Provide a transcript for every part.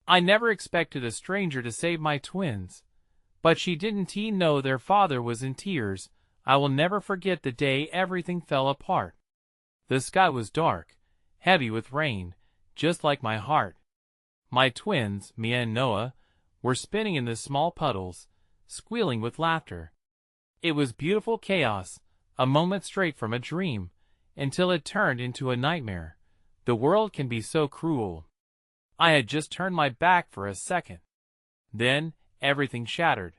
I never expected a stranger to save my twins. But she didn't he know their father was in tears. I will never forget the day everything fell apart. The sky was dark, heavy with rain, just like my heart. My twins, Mia and Noah, were spinning in the small puddles, squealing with laughter. It was beautiful chaos, a moment straight from a dream, until it turned into a nightmare. The world can be so cruel. I had just turned my back for a second. Then, everything shattered.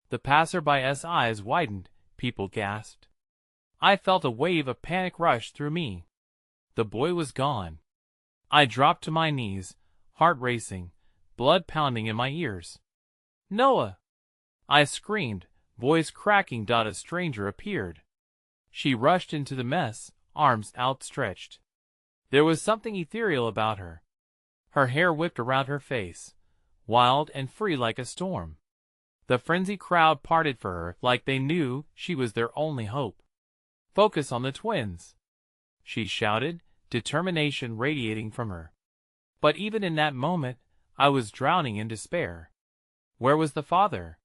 The passerby's eyes widened, people gasped. I felt a wave of panic rush through me. The boy was gone. I dropped to my knees, heart racing, blood pounding in my ears. "Noah!" I screamed, voice cracking. A stranger appeared. She rushed into the mess, arms outstretched. There was something ethereal about her. Her hair whipped around her face, wild and free like a storm. The frenzied crowd parted for her like they knew she was their only hope. "Focus on the twins," she shouted, determination radiating from her. But even in that moment, I was drowning in despair. Where was the father?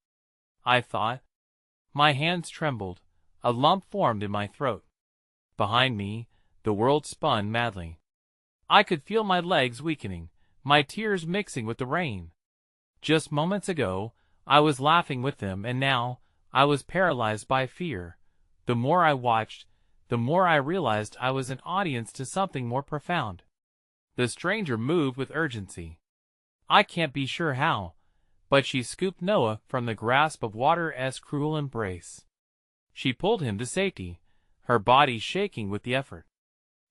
I thought. My hands trembled. A lump formed in my throat. Behind me, the world spun madly. I could feel my legs weakening, my tears mixing with the rain. Just moments ago, I was laughing with them, and now, I was paralyzed by fear. The more I watched, the more I realized I was an audience to something more profound. The stranger moved with urgency. I can't be sure how, but she scooped Noah from the grasp of water's cruel embrace. She pulled him to safety, her body shaking with the effort.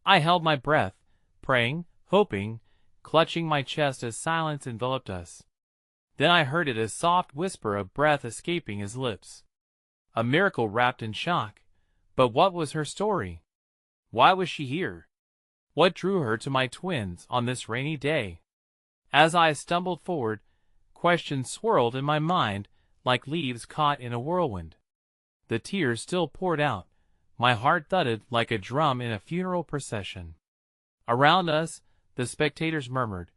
I held my breath, praying, hoping, clutching my chest as silence enveloped us. Then I heard it, a soft whisper of breath escaping his lips. A miracle wrapped in shock. But what was her story? Why was she here? What drew her to my twins on this rainy day? As I stumbled forward, questions swirled in my mind like leaves caught in a whirlwind. The tears still poured out. My heart thudded like a drum in a funeral procession. Around us, the spectators murmured,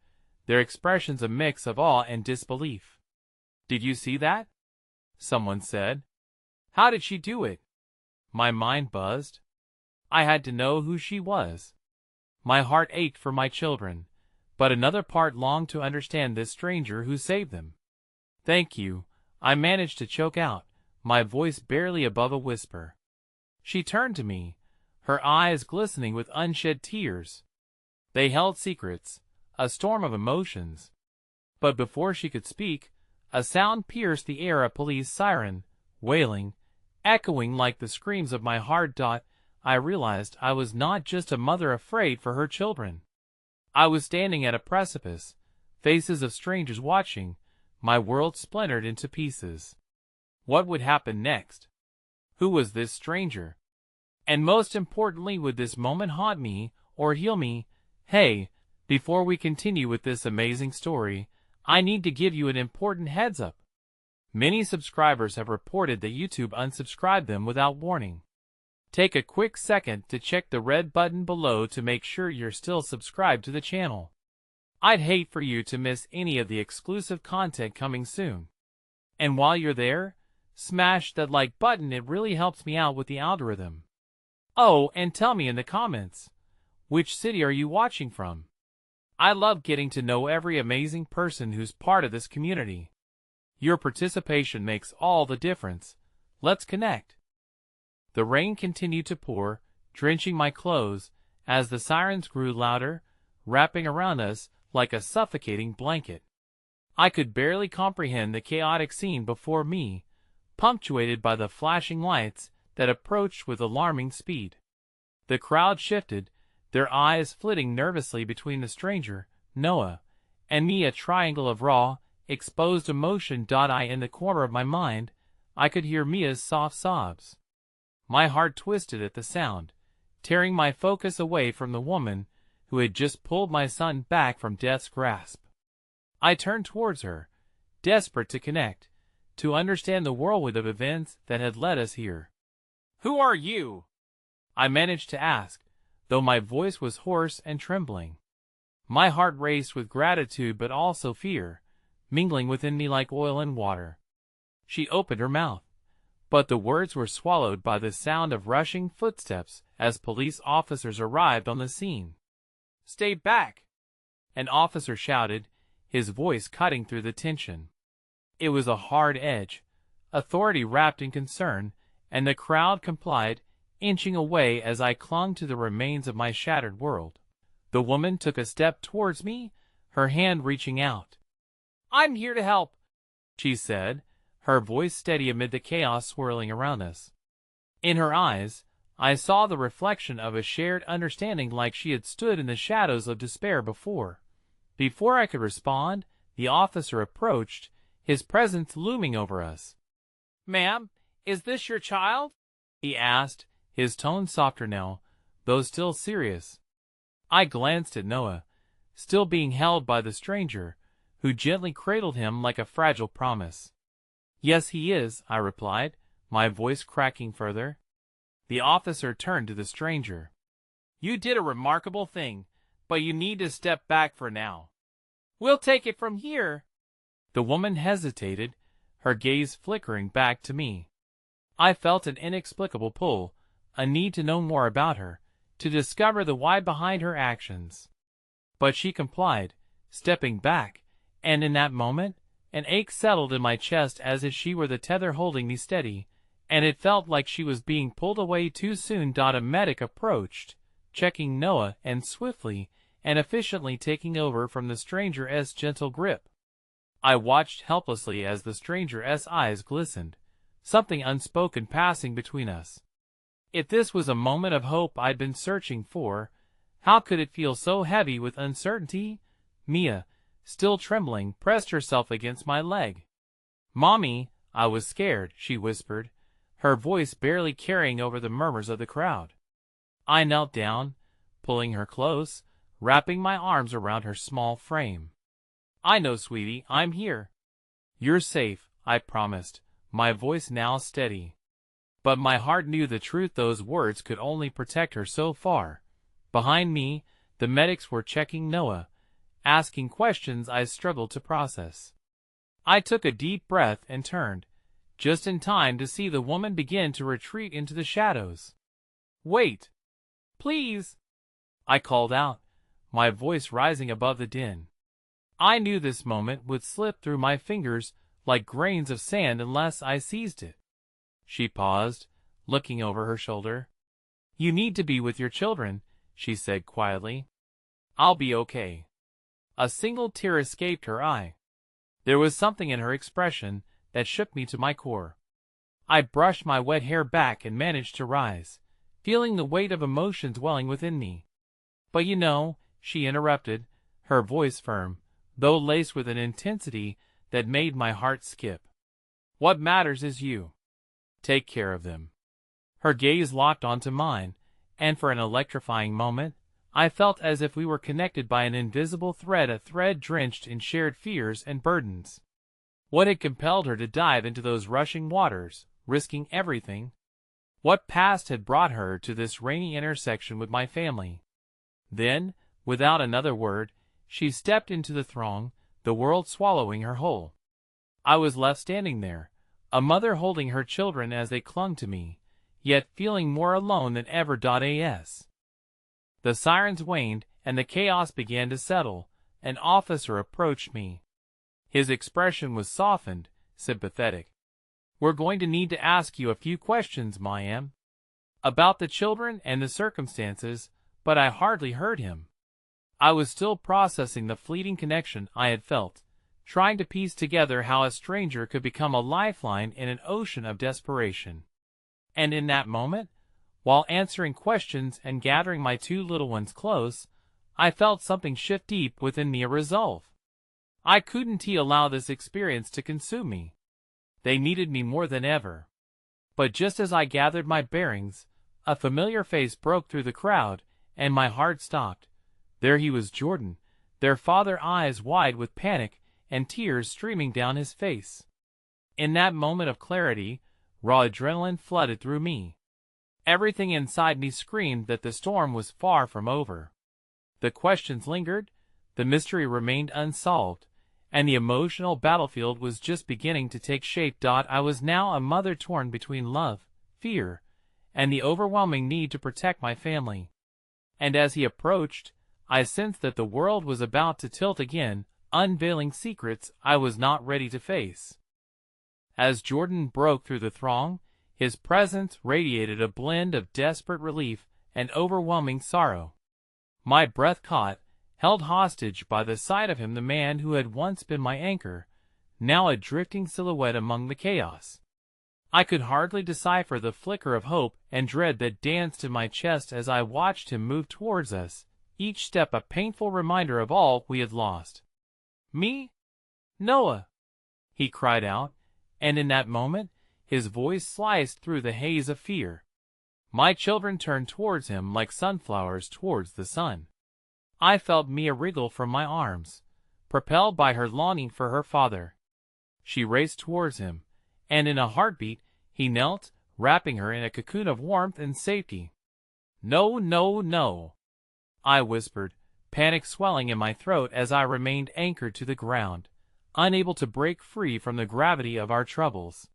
their expressions a mix of awe and disbelief. "Did you see that?" someone said. "How did she do it?" My mind buzzed. I had to know who she was. My heart ached for my children, but another part longed to understand this stranger who saved them. "Thank you," I managed to choke out, my voice barely above a whisper. She turned to me, her eyes glistening with unshed tears. They held secrets, a storm of emotions. But before she could speak, a sound pierced the air, a police siren, wailing, echoing like the screams of my heart. I realized I was not just a mother afraid for her children. I was standing at a precipice, faces of strangers watching, my world splintered into pieces. What would happen next? Who was this stranger? And most importantly, would this moment haunt me or heal me? Hey, before we continue with this amazing story, I need to give you an important heads up. Many subscribers have reported that YouTube unsubscribed them without warning. Take a quick second to check the red button below to make sure you're still subscribed to the channel. I'd hate for you to miss any of the exclusive content coming soon. And while you're there, smash that like button, it really helps me out with the algorithm. Oh, and tell me in the comments, which city are you watching from? I love getting to know every amazing person who's part of this community. Your participation makes all the difference. Let's connect. The rain continued to pour, drenching my clothes, as the sirens grew louder, wrapping around us like a suffocating blanket. I could barely comprehend the chaotic scene before me, punctuated by the flashing lights that approached with alarming speed. The crowd shifted, their eyes flitting nervously between the stranger, Noah, and me, a triangle of raw, exposed emotion. In the corner of my mind, I could hear Mia's soft sobs. My heart twisted at the sound, tearing my focus away from the woman who had just pulled my son back from death's grasp. I turned towards her, desperate to connect, to understand the whirlwind of events that had led us here. "Who are you?" I managed to ask, though my voice was hoarse and trembling. My heart raced with gratitude but also fear, mingling within me like oil and water. She opened her mouth, but the words were swallowed by the sound of rushing footsteps as police officers arrived on the scene. "Stay back!" an officer shouted, his voice cutting through the tension. It was a hard edge, authority wrapped in concern, and the crowd complied, inching away as I clung to the remains of my shattered world. The woman took a step towards me, her hand reaching out. "I'm here to help," she said, her voice steady amid the chaos swirling around us. In her eyes, I saw the reflection of a shared understanding, like she had stood in the shadows of despair before. Before I could respond, the officer approached, his presence looming over us. "Ma'am, is this your child?" he asked, his tone softer now, though still serious. I glanced at Noah, still being held by the stranger, who gently cradled him like a fragile promise. "Yes, he is," I replied, my voice cracking further. The officer turned to the stranger. "You did a remarkable thing, but you need to step back for now. We'll take it from here." The woman hesitated, her gaze flickering back to me. I felt an inexplicable pull, a need to know more about her, to discover the why behind her actions. But she complied, stepping back, and in that moment, an ache settled in my chest as if she were the tether holding me steady, and it felt like she was being pulled away too soon. A medic approached, checking Noah and swiftly and efficiently taking over from the stranger's gentle grip. I watched helplessly as the stranger's eyes glistened, something unspoken passing between us. If this was a moment of hope I'd been searching for, how could it feel so heavy with uncertainty? Mia, still trembling, pressed herself against my leg. "Mommy, I was scared," she whispered, her voice barely carrying over the murmurs of the crowd. I knelt down, pulling her close, wrapping my arms around her small frame. "I know, sweetie, I'm here." "You're safe," I promised, my voice now steady. But my heart knew the truth. Those words could only protect her so far. Behind me, the medics were checking Noah, asking questions I struggled to process. I took a deep breath and turned, just in time to see the woman begin to retreat into the shadows. "Wait! Please!" I called out, my voice rising above the din. I knew this moment would slip through my fingers like grains of sand unless I seized it. She paused, looking over her shoulder. "You need to be with your children," she said quietly. "I'll be okay." A single tear escaped her eye. There was something in her expression that shook me to my core. I brushed my wet hair back and managed to rise, feeling the weight of emotions welling within me. "But you know," she interrupted, her voice firm, though laced with an intensity that made my heart skip. "What matters is you. Take care of them." Her gaze locked onto mine, and for an electrifying moment, I felt as if we were connected by an invisible thread, a thread drenched in shared fears and burdens. What had compelled her to dive into those rushing waters, risking everything? What past had brought her to this rainy intersection with my family? Then, without another word, she stepped into the throng, the world swallowing her whole. I was left standing there, a mother holding her children as they clung to me, yet feeling more alone than ever. As the sirens waned and the chaos began to settle, an officer approached me. His expression was softened, sympathetic. "We're going to need to ask you a few questions, ma'am, about the children and the circumstances," but I hardly heard him. I was still processing the fleeting connection I had felt, trying to piece together how a stranger could become a lifeline in an ocean of desperation. And in that moment, while answering questions and gathering my two little ones close, I felt something shift deep within me, a resolve. I couldn't allow this experience to consume me. They needed me more than ever. But just as I gathered my bearings, a familiar face broke through the crowd, and my heart stopped. There he was, Jordan, their father, eyes wide with panic and tears streaming down his face. In that moment of clarity, raw adrenaline flooded through me. Everything inside me screamed that the storm was far from over. The questions lingered, The mystery remained unsolved, and the emotional battlefield was just beginning to take shape. I was now a mother torn between love, fear, and the overwhelming need to protect my family. And as he approached, I sensed that the world was about to tilt again, unveiling secrets I was not ready to face. As Jordan broke through the throng, his presence radiated a blend of desperate relief and overwhelming sorrow. My breath caught, held hostage by the sight of him, the man who had once been my anchor, now a drifting silhouette among the chaos. I could hardly decipher the flicker of hope and dread that danced in my chest as I watched him move towards us, each step a painful reminder of all we had lost. "Me? Noah!" he cried out, and in that moment, his voice sliced through the haze of fear. My children turned towards him like sunflowers towards the sun. I felt Mia wriggle from my arms, propelled by her longing for her father. She raced towards him, and in a heartbeat, he knelt, wrapping her in a cocoon of warmth and safety. "No, no, no," I whispered, panic swelling in my throat as I remained anchored to the ground, unable to break free from the gravity of our troubles.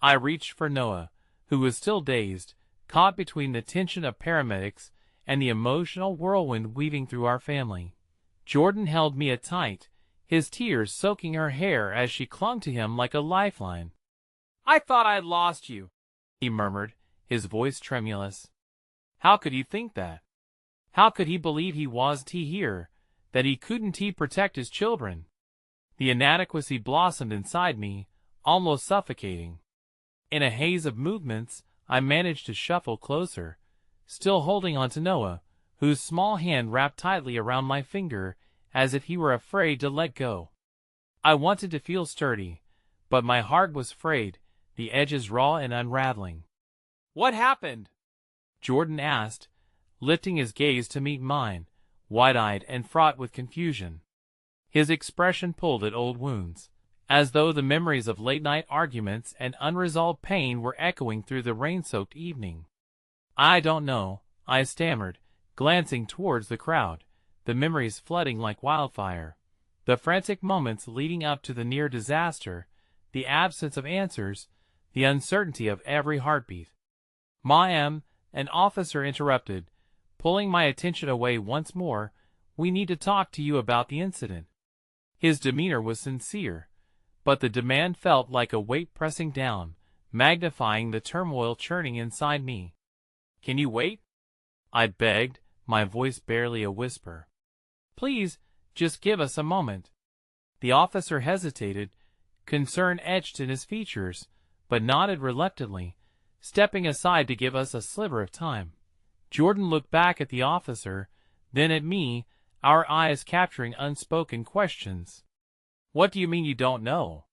I reached for Noah, who was still dazed, caught between the tension of paramedics and the emotional whirlwind weaving through our family. Jordan held Mia tight, his tears soaking her hair as she clung to him like a lifeline. "I thought I'd lost you," he murmured, his voice tremulous. How could he think that? How could he believe he wasn't here, that he couldn't protect his children? The inadequacy blossomed inside me, almost suffocating. In a haze of movements, I managed to shuffle closer, still holding on to Noah, whose small hand wrapped tightly around my finger as if he were afraid to let go. I wanted to feel sturdy, but my heart was frayed, the edges raw and unraveling. "What happened?" Jordan asked, lifting his gaze to meet mine, wide-eyed and fraught with confusion. His expression pulled at old wounds, as though the memories of late-night arguments and unresolved pain were echoing through the rain-soaked evening. "I don't know," I stammered, glancing towards the crowd, the memories flooding like wildfire. The frantic moments leading up to the near disaster, the absence of answers, the uncertainty of every heartbeat. An officer interrupted, pulling my attention away once more. "We need to talk to you about the incident." His demeanor was sincere, but the demand felt like a weight pressing down, magnifying the turmoil churning inside me. "Can you wait?" I begged, my voice barely a whisper. "Please, just give us a moment." The officer hesitated, concern etched in his features, but nodded reluctantly, stepping aside to give us a sliver of time. Jordan looked back at the officer, then at me, our eyes capturing unspoken questions. "What do you mean you don't know?"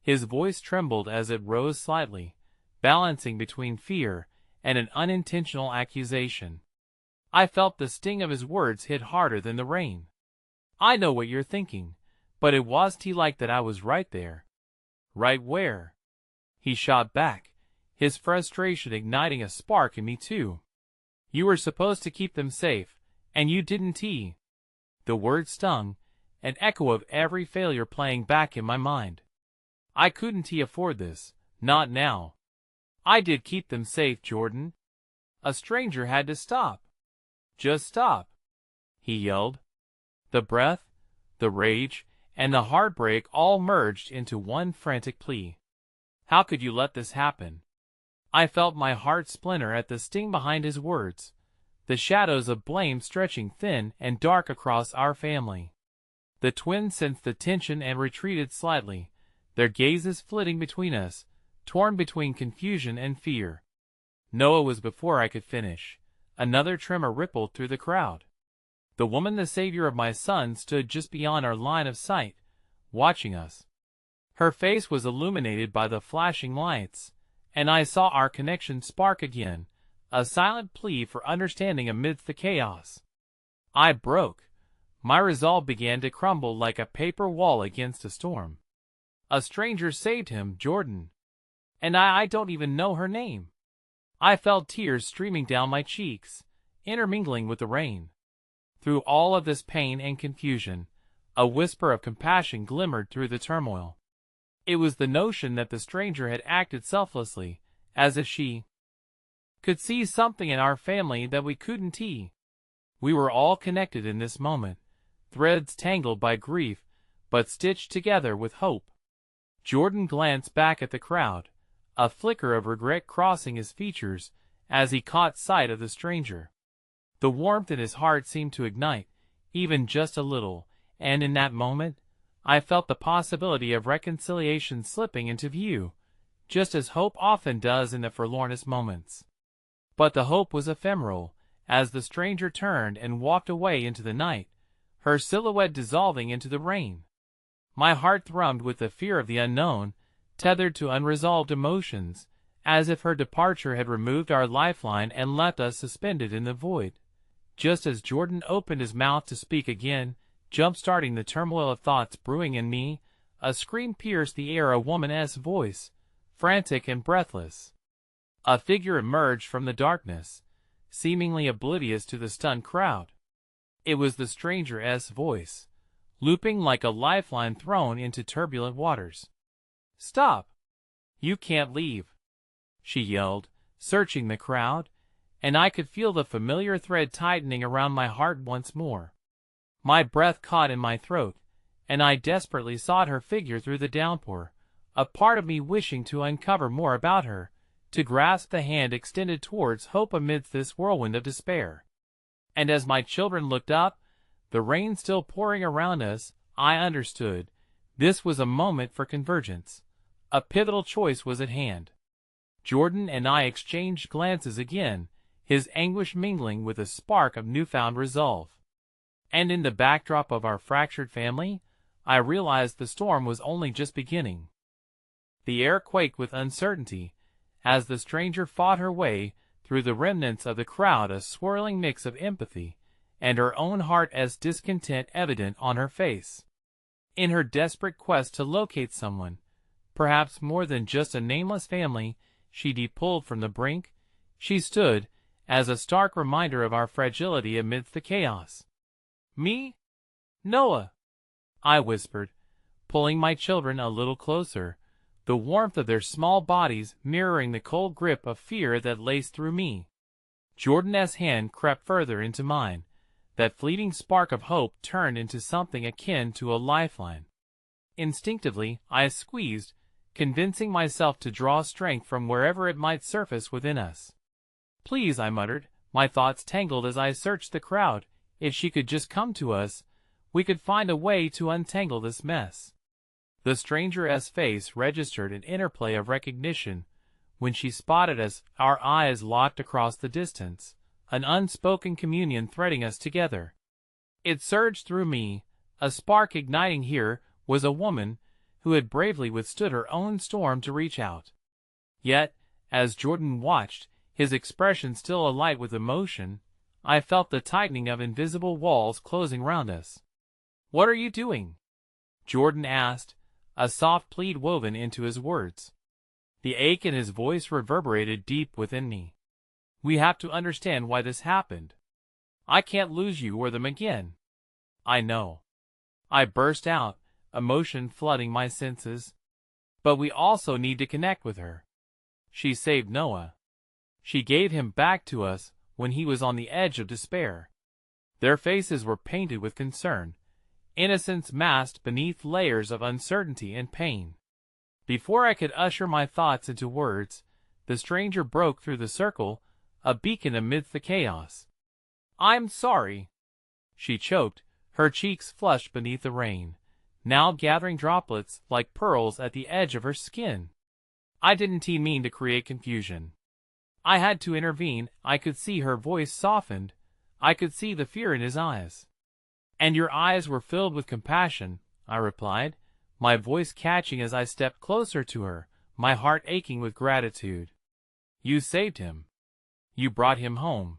His voice trembled as it rose slightly, balancing between fear and an unintentional accusation. I felt the sting of his words hit harder than the rain. "I know what you're thinking, but it wasn't like that. I was right there." "Right where?" he shot back, his frustration igniting a spark in me too. "You were supposed to keep them safe, and you didn't." The word stung, an echo of every failure playing back in my mind. "I couldn't afford this, not now." "I did keep them safe, Jordan. A stranger had to stop." "Just stop," he yelled. The breath, the rage, and the heartbreak all merged into one frantic plea. "How could you let this happen?" I felt my heart splinter at the sting behind his words, the shadows of blame stretching thin and dark across our family. The twins sensed the tension and retreated slightly, their gazes flitting between us, torn between confusion and fear. Noah was before I could finish. Another tremor rippled through the crowd. The woman, the savior of my son, stood just beyond our line of sight, watching us. Her face was illuminated by the flashing lights, and I saw our connection spark again, a silent plea for understanding amidst the chaos. I broke. My resolve began to crumble like a paper wall against a storm. "A stranger saved him, Jordan. And I don't even know her name." I felt tears streaming down my cheeks, intermingling with the rain. Through all of this pain and confusion, a whisper of compassion glimmered through the turmoil. It was the notion that the stranger had acted selflessly, as if she could see something in our family that we couldn't. We were all connected in this moment, threads tangled by grief, but stitched together with hope. Jordan glanced back at the crowd, a flicker of regret crossing his features as he caught sight of the stranger. The warmth in his heart seemed to ignite, even just a little, and in that moment, I felt the possibility of reconciliation slipping into view, just as hope often does in the forlornest moments. But the hope was ephemeral, as the stranger turned and walked away into the night, her silhouette dissolving into the rain. My heart thrummed with the fear of the unknown, tethered to unresolved emotions, as if her departure had removed our lifeline and left us suspended in the void. Just as Jordan opened his mouth to speak again, jump-starting the turmoil of thoughts brewing in me, a scream pierced the air, a woman's voice, frantic and breathless. A figure emerged from the darkness, seemingly oblivious to the stunned crowd. It was the stranger's voice, looping like a lifeline thrown into turbulent waters. "Stop! You can't leave!" she yelled, searching the crowd, and I could feel the familiar thread tightening around my heart once more. My breath caught in my throat, and I desperately sought her figure through the downpour, a part of me wishing to uncover more about her, to grasp the hand extended towards hope amidst this whirlwind of despair. And as my children looked up, the rain still pouring around us, I understood. This was a moment for convergence. A pivotal choice was at hand. Jordan and I exchanged glances again, his anguish mingling with a spark of newfound resolve. And in the backdrop of our fractured family, I realized the storm was only just beginning. The air quaked with uncertainty, as the stranger fought her way through the remnants of the crowd, a swirling mix of empathy and her own heart as discontent evident on her face. In her desperate quest to locate someone, perhaps more than just a nameless family she'd pulled from the brink, she stood as a stark reminder of our fragility amidst the chaos. "Me? Noah," I whispered, pulling my children a little closer, the warmth of their small bodies mirroring the cold grip of fear that laced through me. Jordan's hand crept further into mine. That fleeting spark of hope turned into something akin to a lifeline. Instinctively, I squeezed, convincing myself to draw strength from wherever it might surface within us. "Please," I muttered, my thoughts tangled as I searched the crowd. "If she could just come to us, we could find a way to untangle this mess." The stranger's face registered an interplay of recognition when she spotted us, our eyes locked across the distance, an unspoken communion threading us together. It surged through me, a spark igniting. Here was a woman who had bravely withstood her own storm to reach out. Yet, as Jordan watched, his expression still alight with emotion, I felt the tightening of invisible walls closing round us. "What are you doing?" Jordan asked, a soft plead woven into his words. The ache in his voice reverberated deep within me. "We have to understand why this happened. I can't lose you or them again." "I know," I burst out, emotion flooding my senses. "But we also need to connect with her. She saved Noah. She gave him back to us when he was on the edge of despair." Their faces were painted with concern, innocence masked beneath layers of uncertainty and pain. Before I could usher my thoughts into words, the stranger broke through the circle, a beacon amidst the chaos. "I'm sorry," she choked, her cheeks flushed beneath the rain, now gathering droplets like pearls at the edge of her skin. "I didn't mean to create confusion. I had to intervene." I could see her voice softened. I could see the fear in his eyes. "And your eyes were filled with compassion," I replied, my voice catching as I stepped closer to her, my heart aching with gratitude. "You saved him. You brought him home."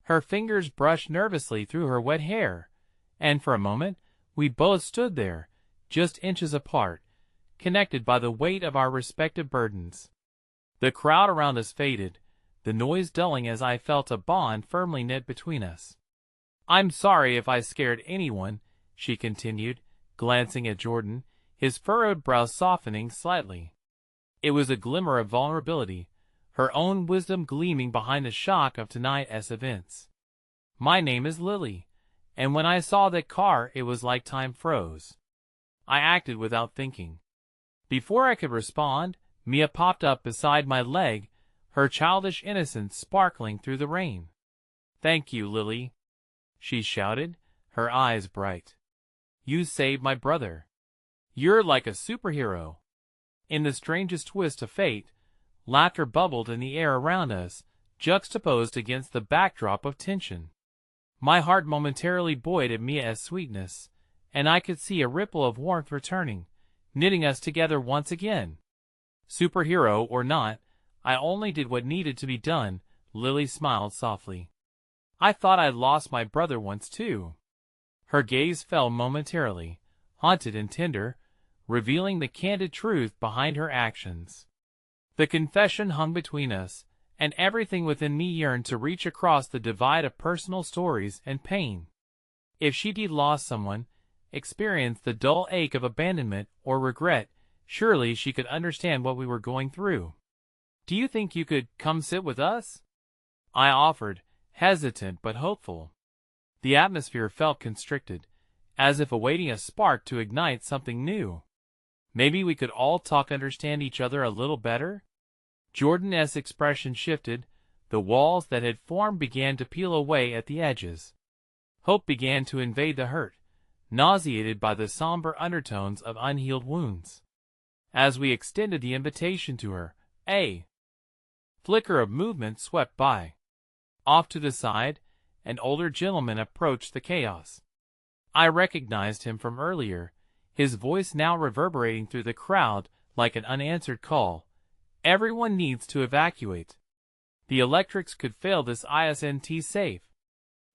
Her fingers brushed nervously through her wet hair, and for a moment we both stood there, just inches apart, connected by the weight of our respective burdens. The crowd around us faded, the noise dulling as I felt a bond firmly knit between us. I'm sorry if I scared anyone, she continued, glancing at Jordan, his furrowed brow softening slightly. It was a glimmer of vulnerability, her own wisdom gleaming behind the shock of tonight's events. My name is Lily, and when I saw that car it was like time froze. I acted without thinking. Before I could respond, Mia popped up beside my leg, her childish innocence sparkling through the rain. "Thank you, Lily," she shouted, her eyes bright. "You saved my brother. You're like a superhero." In the strangest twist of fate, laughter bubbled in the air around us, juxtaposed against the backdrop of tension. My heart momentarily buoyed at Mia's sweetness, and I could see a ripple of warmth returning, knitting us together once again. Superhero or not, I only did what needed to be done, Lily smiled softly. I thought I'd lost my brother once too. Her gaze fell momentarily, haunted and tender, revealing the candid truth behind her actions. The confession hung between us, and everything within me yearned to reach across the divide of personal stories and pain. If she'd lost someone, experienced the dull ache of abandonment or regret, surely she could understand what we were going through. "Do you think you could come sit with us?" I offered, hesitant but hopeful. The atmosphere felt constricted, as if awaiting a spark to ignite something new. Maybe we could all understand each other a little better? Jordan's expression shifted, the walls that had formed began to peel away at the edges. Hope began to invade the hurt, nauseated by the somber undertones of unhealed wounds. As we extended the invitation to her, a flicker of movement swept by. Off to the side, an older gentleman approached the chaos. I recognized him from earlier, his voice now reverberating through the crowd like an unanswered call. "Everyone needs to evacuate. The electrics could fail this ISNT safe."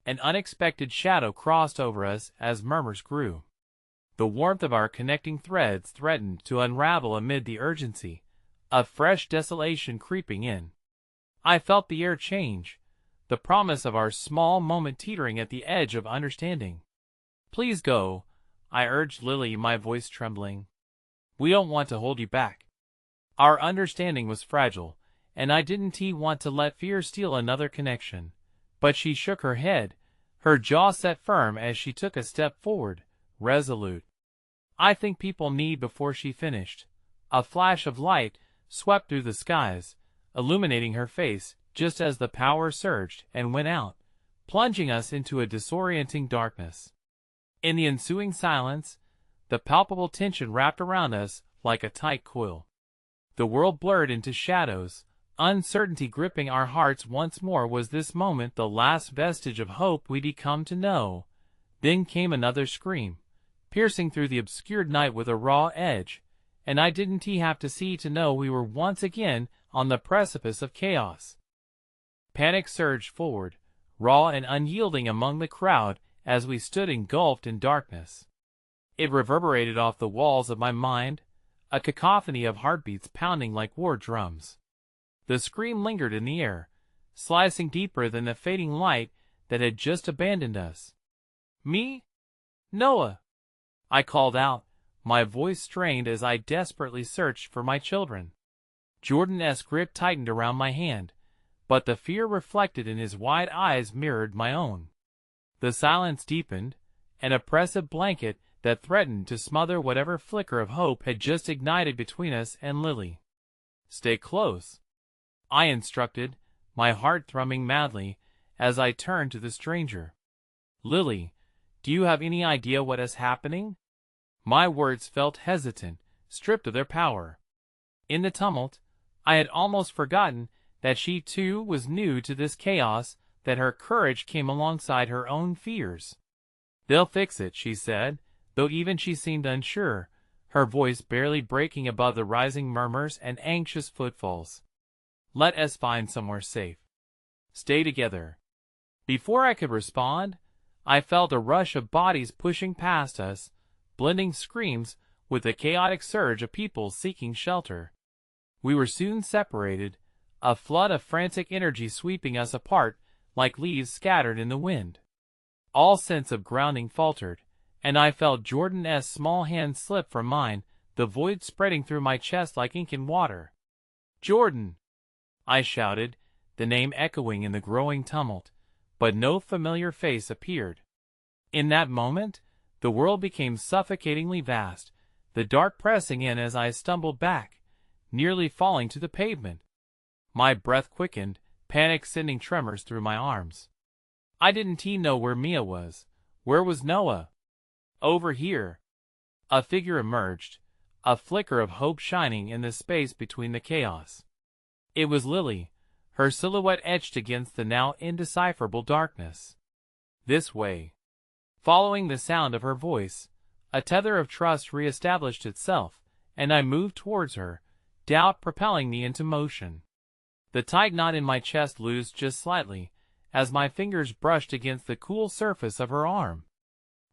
An unexpected shadow crossed over us as murmurs grew. The warmth of our connecting threads threatened to unravel amid the urgency, a fresh desolation creeping in. I felt the air change, the promise of our small moment teetering at the edge of understanding. "Please go," I urged Lily, my voice trembling. "We don't want to hold you back." Our understanding was fragile, and I didn't want to let fear steal another connection. But she shook her head, her jaw set firm as she took a step forward, resolute. "I think people need," before she finished. A flash of light swept through the skies, illuminating her face just as the power surged and went out, plunging us into a disorienting darkness. In the ensuing silence, the palpable tension wrapped around us like a tight coil. The world blurred into shadows, uncertainty gripping our hearts once more. Was this moment the last vestige of hope we'd come to know? Then came another scream, piercing through the obscured night with a raw edge, and I didn't have to see to know we were once again on the precipice of chaos. Panic surged forward, raw and unyielding among the crowd as we stood engulfed in darkness. It reverberated off the walls of my mind, a cacophony of heartbeats pounding like war drums. The scream lingered in the air, slicing deeper than the fading light that had just abandoned us. "Me? Noah!" I called out, my voice strained as I desperately searched for my children. Jordan's grip tightened around my hand, but the fear reflected in his wide eyes mirrored my own. The silence deepened, an oppressive blanket that threatened to smother whatever flicker of hope had just ignited between us and Lily. "Stay close," I instructed, my heart thrumming madly as I turned to the stranger. "Lily, do you have any idea what is happening?" My words felt hesitant, stripped of their power. In the tumult, I had almost forgotten that she too was new to this chaos, that her courage came alongside her own fears. "They'll fix it," she said, though even she seemed unsure, her voice barely breaking above the rising murmurs and anxious footfalls. "Let us find somewhere safe. Stay together." Before I could respond, I felt a rush of bodies pushing past us, blending screams with the chaotic surge of people seeking shelter. We were soon separated, a flood of frantic energy sweeping us apart like leaves scattered in the wind. All sense of grounding faltered, and I felt Jordan's small hand slip from mine, the void spreading through my chest like ink in water. "Jordan!" I shouted, the name echoing in the growing tumult, but no familiar face appeared. In that moment, the world became suffocatingly vast, the dark pressing in as I stumbled back, nearly falling to the pavement. My breath quickened, panic sending tremors through my arms. I didn't know where Mia was. Where was Noah? Over here. A figure emerged, a flicker of hope shining in the space between the chaos. It was Lily, her silhouette etched against the now indecipherable darkness. "This way." Following the sound of her voice, a tether of trust re-established itself, and I moved towards her, doubt propelling me into motion. The tight knot in my chest loosed just slightly, as my fingers brushed against the cool surface of her arm.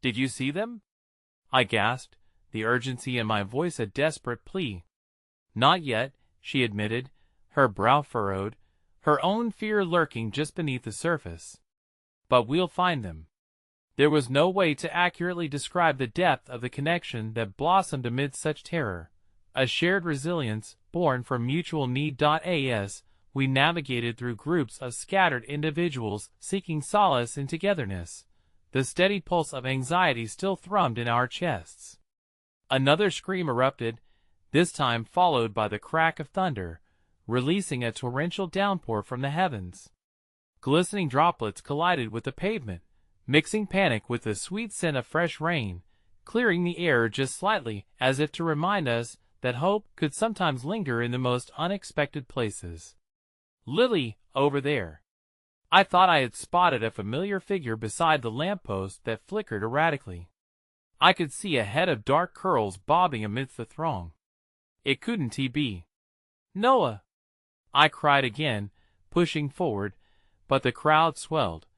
"Did you see them?" I gasped, the urgency in my voice a desperate plea. "Not yet," she admitted, her brow furrowed, her own fear lurking just beneath the surface. "But we'll find them." There was no way to accurately describe the depth of the connection that blossomed amid such terror. A shared resilience, born from mutual need. As we navigated through groups of scattered individuals seeking solace in togetherness, the steady pulse of anxiety still thrummed in our chests. Another scream erupted, this time followed by the crack of thunder, releasing a torrential downpour from the heavens. Glistening droplets collided with the pavement, mixing panic with the sweet scent of fresh rain, clearing the air just slightly as if to remind us that hope could sometimes linger in the most unexpected places. "Lily, over there." I thought I had spotted a familiar figure beside the lamppost that flickered erratically. I could see a head of dark curls bobbing amidst the throng. It couldn't be Noah! I cried again, pushing forward, but the crowd swelled.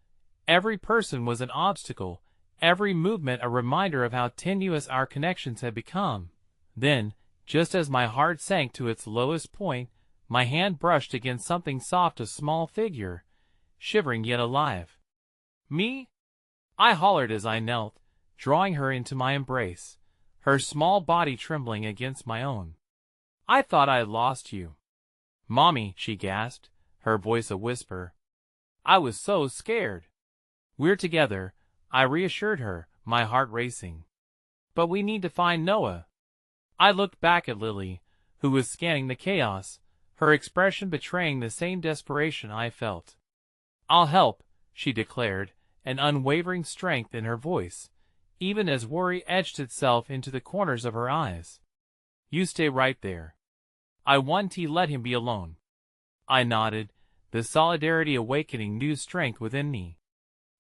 Every person was an obstacle, every movement a reminder of how tenuous our connections had become. Then, just as my heart sank to its lowest point, my hand brushed against something soft, a small figure, shivering yet alive. "Me?" I hollered as I knelt, drawing her into my embrace, her small body trembling against my own. "I thought I had lost you." "Mommy," she gasped, her voice a whisper. "I was so scared." "We're together," I reassured her, my heart racing. "But we need to find Noah." I looked back at Lily, who was scanning the chaos, her expression betraying the same desperation I felt. "I'll help," she declared, an unwavering strength in her voice, even as worry etched itself into the corners of her eyes. "You stay right there." I wanted to let him be alone. I nodded, the solidarity awakening new strength within me.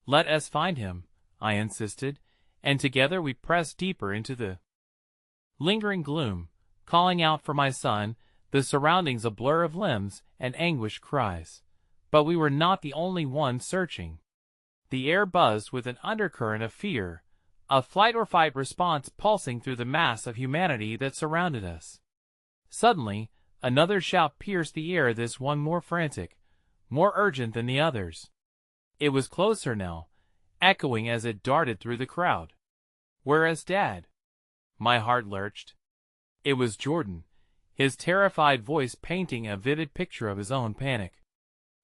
"Let us find him," I insisted, and together we pressed deeper into the lingering gloom, calling out for my son, the surroundings a blur of limbs and anguished cries. But we were not the only ones searching. The air buzzed with an undercurrent of fear, a flight-or-fight response pulsing through the mass of humanity that surrounded us. Suddenly, another shout pierced the air, this one more frantic, more urgent than the others. It was closer now, echoing as it darted through the crowd. "Where is Dad?" My heart lurched. It was Jordan, his terrified voice painting a vivid picture of his own panic.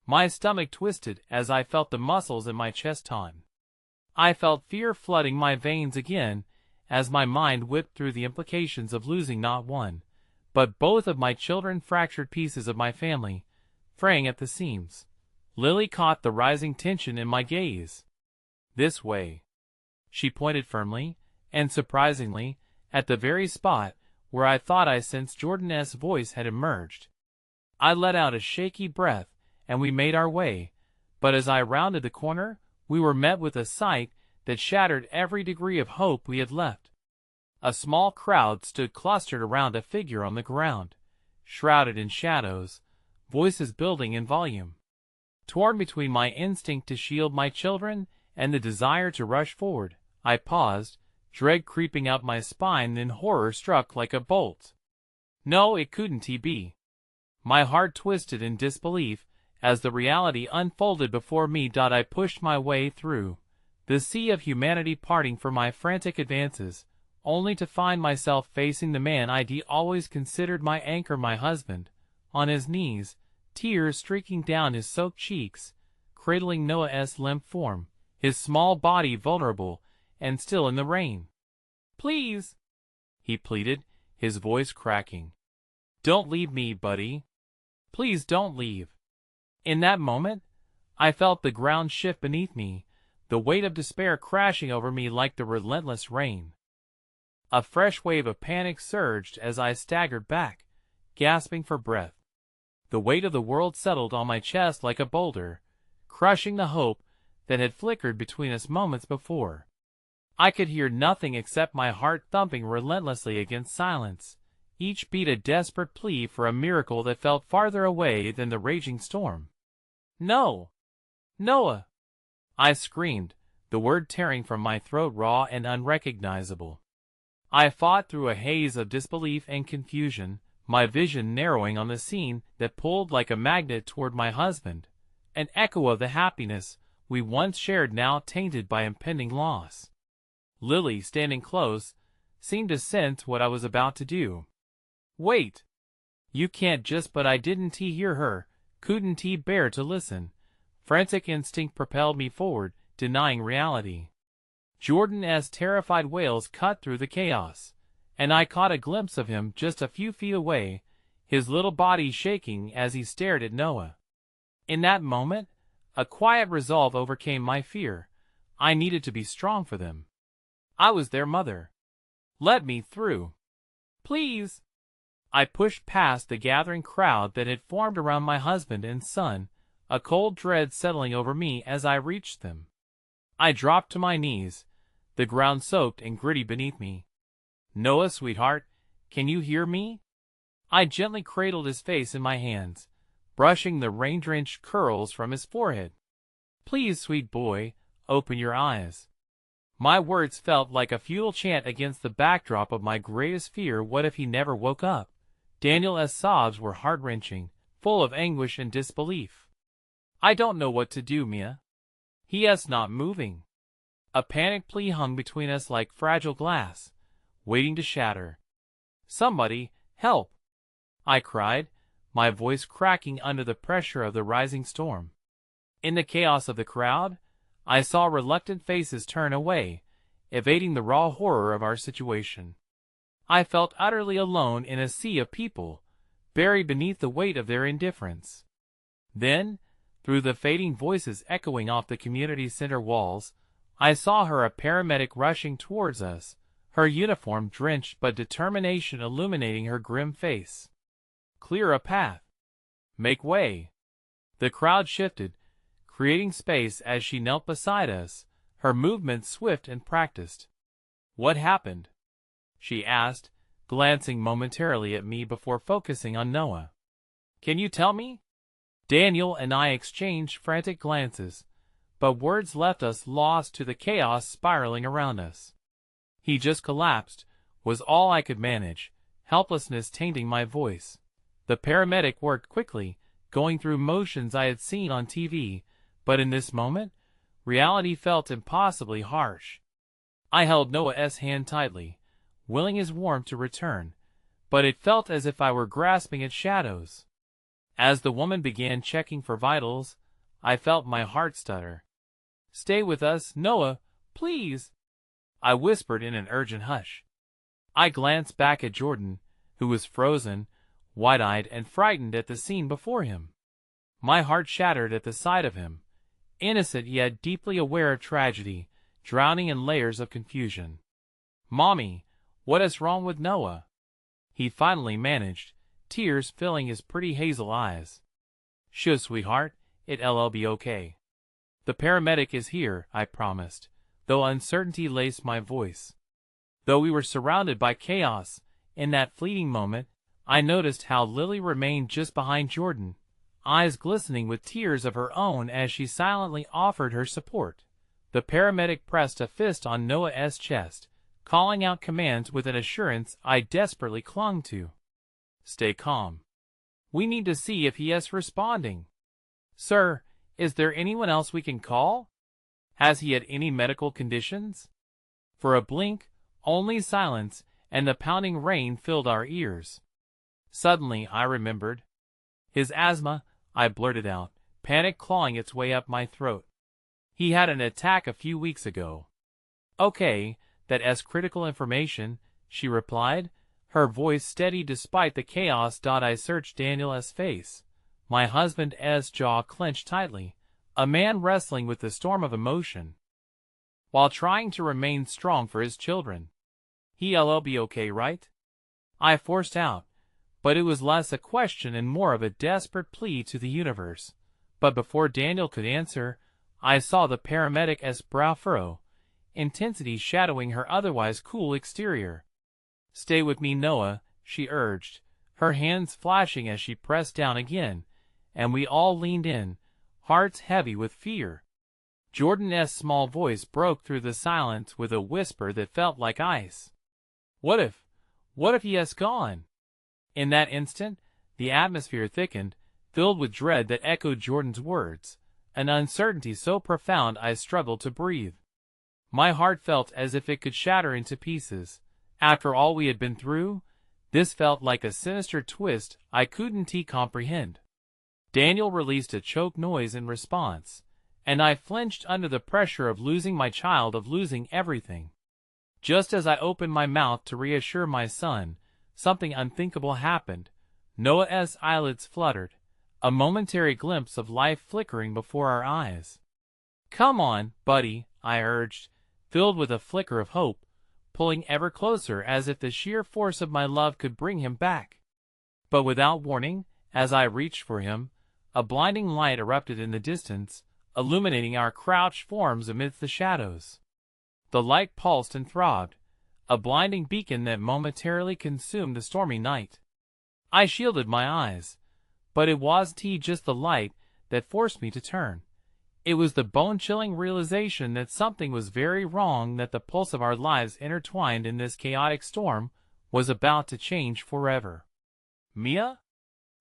My stomach twisted as I felt the muscles in my chest taut. I felt fear flooding my veins again as my mind whipped through the implications of losing not one, but both of my children, fractured pieces of my family, fraying at the seams. Lily caught the rising tension in my gaze. "This way." She pointed firmly, and surprisingly, at the very spot where I thought I sensed Jordan's voice had emerged. I let out a shaky breath, and we made our way, but as I rounded the corner, we were met with a sight that shattered every degree of hope we had left. A small crowd stood clustered around a figure on the ground, shrouded in shadows, voices building in volume. Torn between my instinct to shield my children and the desire to rush forward, I paused, dread creeping up my spine, then horror struck like a bolt. No, it couldn't be. My heart twisted in disbelief as the reality unfolded before me. I pushed my way through, the sea of humanity parting for my frantic advances, only to find myself facing the man I'd always considered my anchor, my husband, on his knees, tears streaking down his soaked cheeks, cradling Noah's limp form, his small body vulnerable and still in the rain. "Please," he pleaded, his voice cracking. "Don't leave me, buddy. Please don't leave." In that moment, I felt the ground shift beneath me, the weight of despair crashing over me like the relentless rain. A fresh wave of panic surged as I staggered back, gasping for breath. The weight of the world settled on my chest like a boulder, crushing the hope that had flickered between us moments before. I could hear nothing except my heart thumping relentlessly against silence, each beat a desperate plea for a miracle that felt farther away than the raging storm. "No! Noah!" I screamed, the word tearing from my throat raw and unrecognizable. I fought through a haze of disbelief and confusion, my vision narrowing on the scene that pulled like a magnet toward my husband, an echo of the happiness we once shared now tainted by impending loss. Lily, standing close, seemed to sense what I was about to do. "Wait! You can't just—" But I didn't hear her, couldn't bear to listen. Frantic instinct propelled me forward, denying reality. Jordan's terrified wails cut through the chaos, and I caught a glimpse of him just a few feet away, his little body shaking as he stared at Noah. In that moment, a quiet resolve overcame my fear. I needed to be strong for them. I was their mother. "Let me through. Please." I pushed past the gathering crowd that had formed around my husband and son, a cold dread settling over me as I reached them. I dropped to my knees, the ground soaked and gritty beneath me. "Noah, sweetheart, can you hear me?" I gently cradled his face in my hands, brushing the rain-drenched curls from his forehead. "Please, sweet boy, open your eyes." My words felt like a futile chant against the backdrop of my greatest fear. What if he never woke up? Daniel's sobs were heart-wrenching, full of anguish and disbelief. "I don't know what to do, Mia. He is not moving." A panic plea hung between us like fragile glass, waiting to shatter. "Somebody, help!" I cried, my voice cracking under the pressure of the rising storm. In the chaos of the crowd, I saw reluctant faces turn away, evading the raw horror of our situation. I felt utterly alone in a sea of people, buried beneath the weight of their indifference. Then, through the fading voices echoing off the community center walls, I saw her, a paramedic rushing towards us, her uniform drenched but determination illuminating her grim face. "Clear a path. Make way." The crowd shifted, creating space as she knelt beside us, her movements swift and practiced. "What happened?" she asked, glancing momentarily at me before focusing on Noah. "Can you tell me?" Daniel and I exchanged frantic glances, but words left us lost to the chaos spiraling around us. "He just collapsed," was all I could manage, helplessness tainting my voice. The paramedic worked quickly, going through motions I had seen on TV, but in this moment, reality felt impossibly harsh. I held Noah's hand tightly, willing his warmth to return, but it felt as if I were grasping at shadows. As the woman began checking for vitals, I felt my heart stutter. "Stay with us, Noah, please," I whispered in an urgent hush. I glanced back at Jordan, who was frozen, wide-eyed and frightened at the scene before him. My heart shattered at the sight of him, innocent yet deeply aware of tragedy, drowning in layers of confusion. "Mommy, what is wrong with Noah?" he finally managed, tears filling his pretty hazel eyes. "Shush, sweetheart, it'll be okay. The paramedic is here," I promised, though uncertainty laced my voice. Though we were surrounded by chaos, in that fleeting moment, I noticed how Lily remained just behind Jordan, eyes glistening with tears of her own as she silently offered her support. The paramedic pressed a fist on Noah's chest, calling out commands with an assurance I desperately clung to. "Stay calm. We need to see if he is responding. Sir, is there anyone else we can call? Has he had any medical conditions? For a blink, only silence and the pounding rain filled our ears. Suddenly I remembered. His asthma, I blurted out, panic clawing its way up my throat. He had an attack a few weeks ago. Okay, that's critical information, she replied, her voice steady despite the chaos. I searched Daniel's face. My husband's jaw clenched tightly, a man wrestling with the storm of emotion, while trying to remain strong for his children. He'll be okay, right? I forced out, but it was less a question and more of a desperate plea to the universe. But before Daniel could answer, I saw the paramedic's brow furrow, intensity shadowing her otherwise cool exterior. Stay with me, Noah, she urged, her hands flashing as she pressed down again, and we all leaned in, hearts heavy with fear. Jordan's small voice broke through the silence with a whisper that felt like ice. What if he has gone? In that instant, the atmosphere thickened, filled with dread that echoed Jordan's words, an uncertainty so profound I struggled to breathe. My heart felt as if it could shatter into pieces. After all we had been through, this felt like a sinister twist I couldn't comprehend. Daniel released a choked noise in response, and I flinched under the pressure of losing my child, of losing everything. Just as I opened my mouth to reassure my son, something unthinkable happened. Noah's eyelids fluttered, a momentary glimpse of life flickering before our eyes. Come on, buddy, I urged, filled with a flicker of hope, pulling ever closer as if the sheer force of my love could bring him back. But without warning, as I reached for him, a blinding light erupted in the distance, illuminating our crouched forms amidst the shadows. The light pulsed and throbbed, a blinding beacon that momentarily consumed the stormy night. I shielded my eyes, but it wasn't just the light that forced me to turn. It was the bone-chilling realization that something was very wrong, that the pulse of our lives intertwined in this chaotic storm was about to change forever. Mia?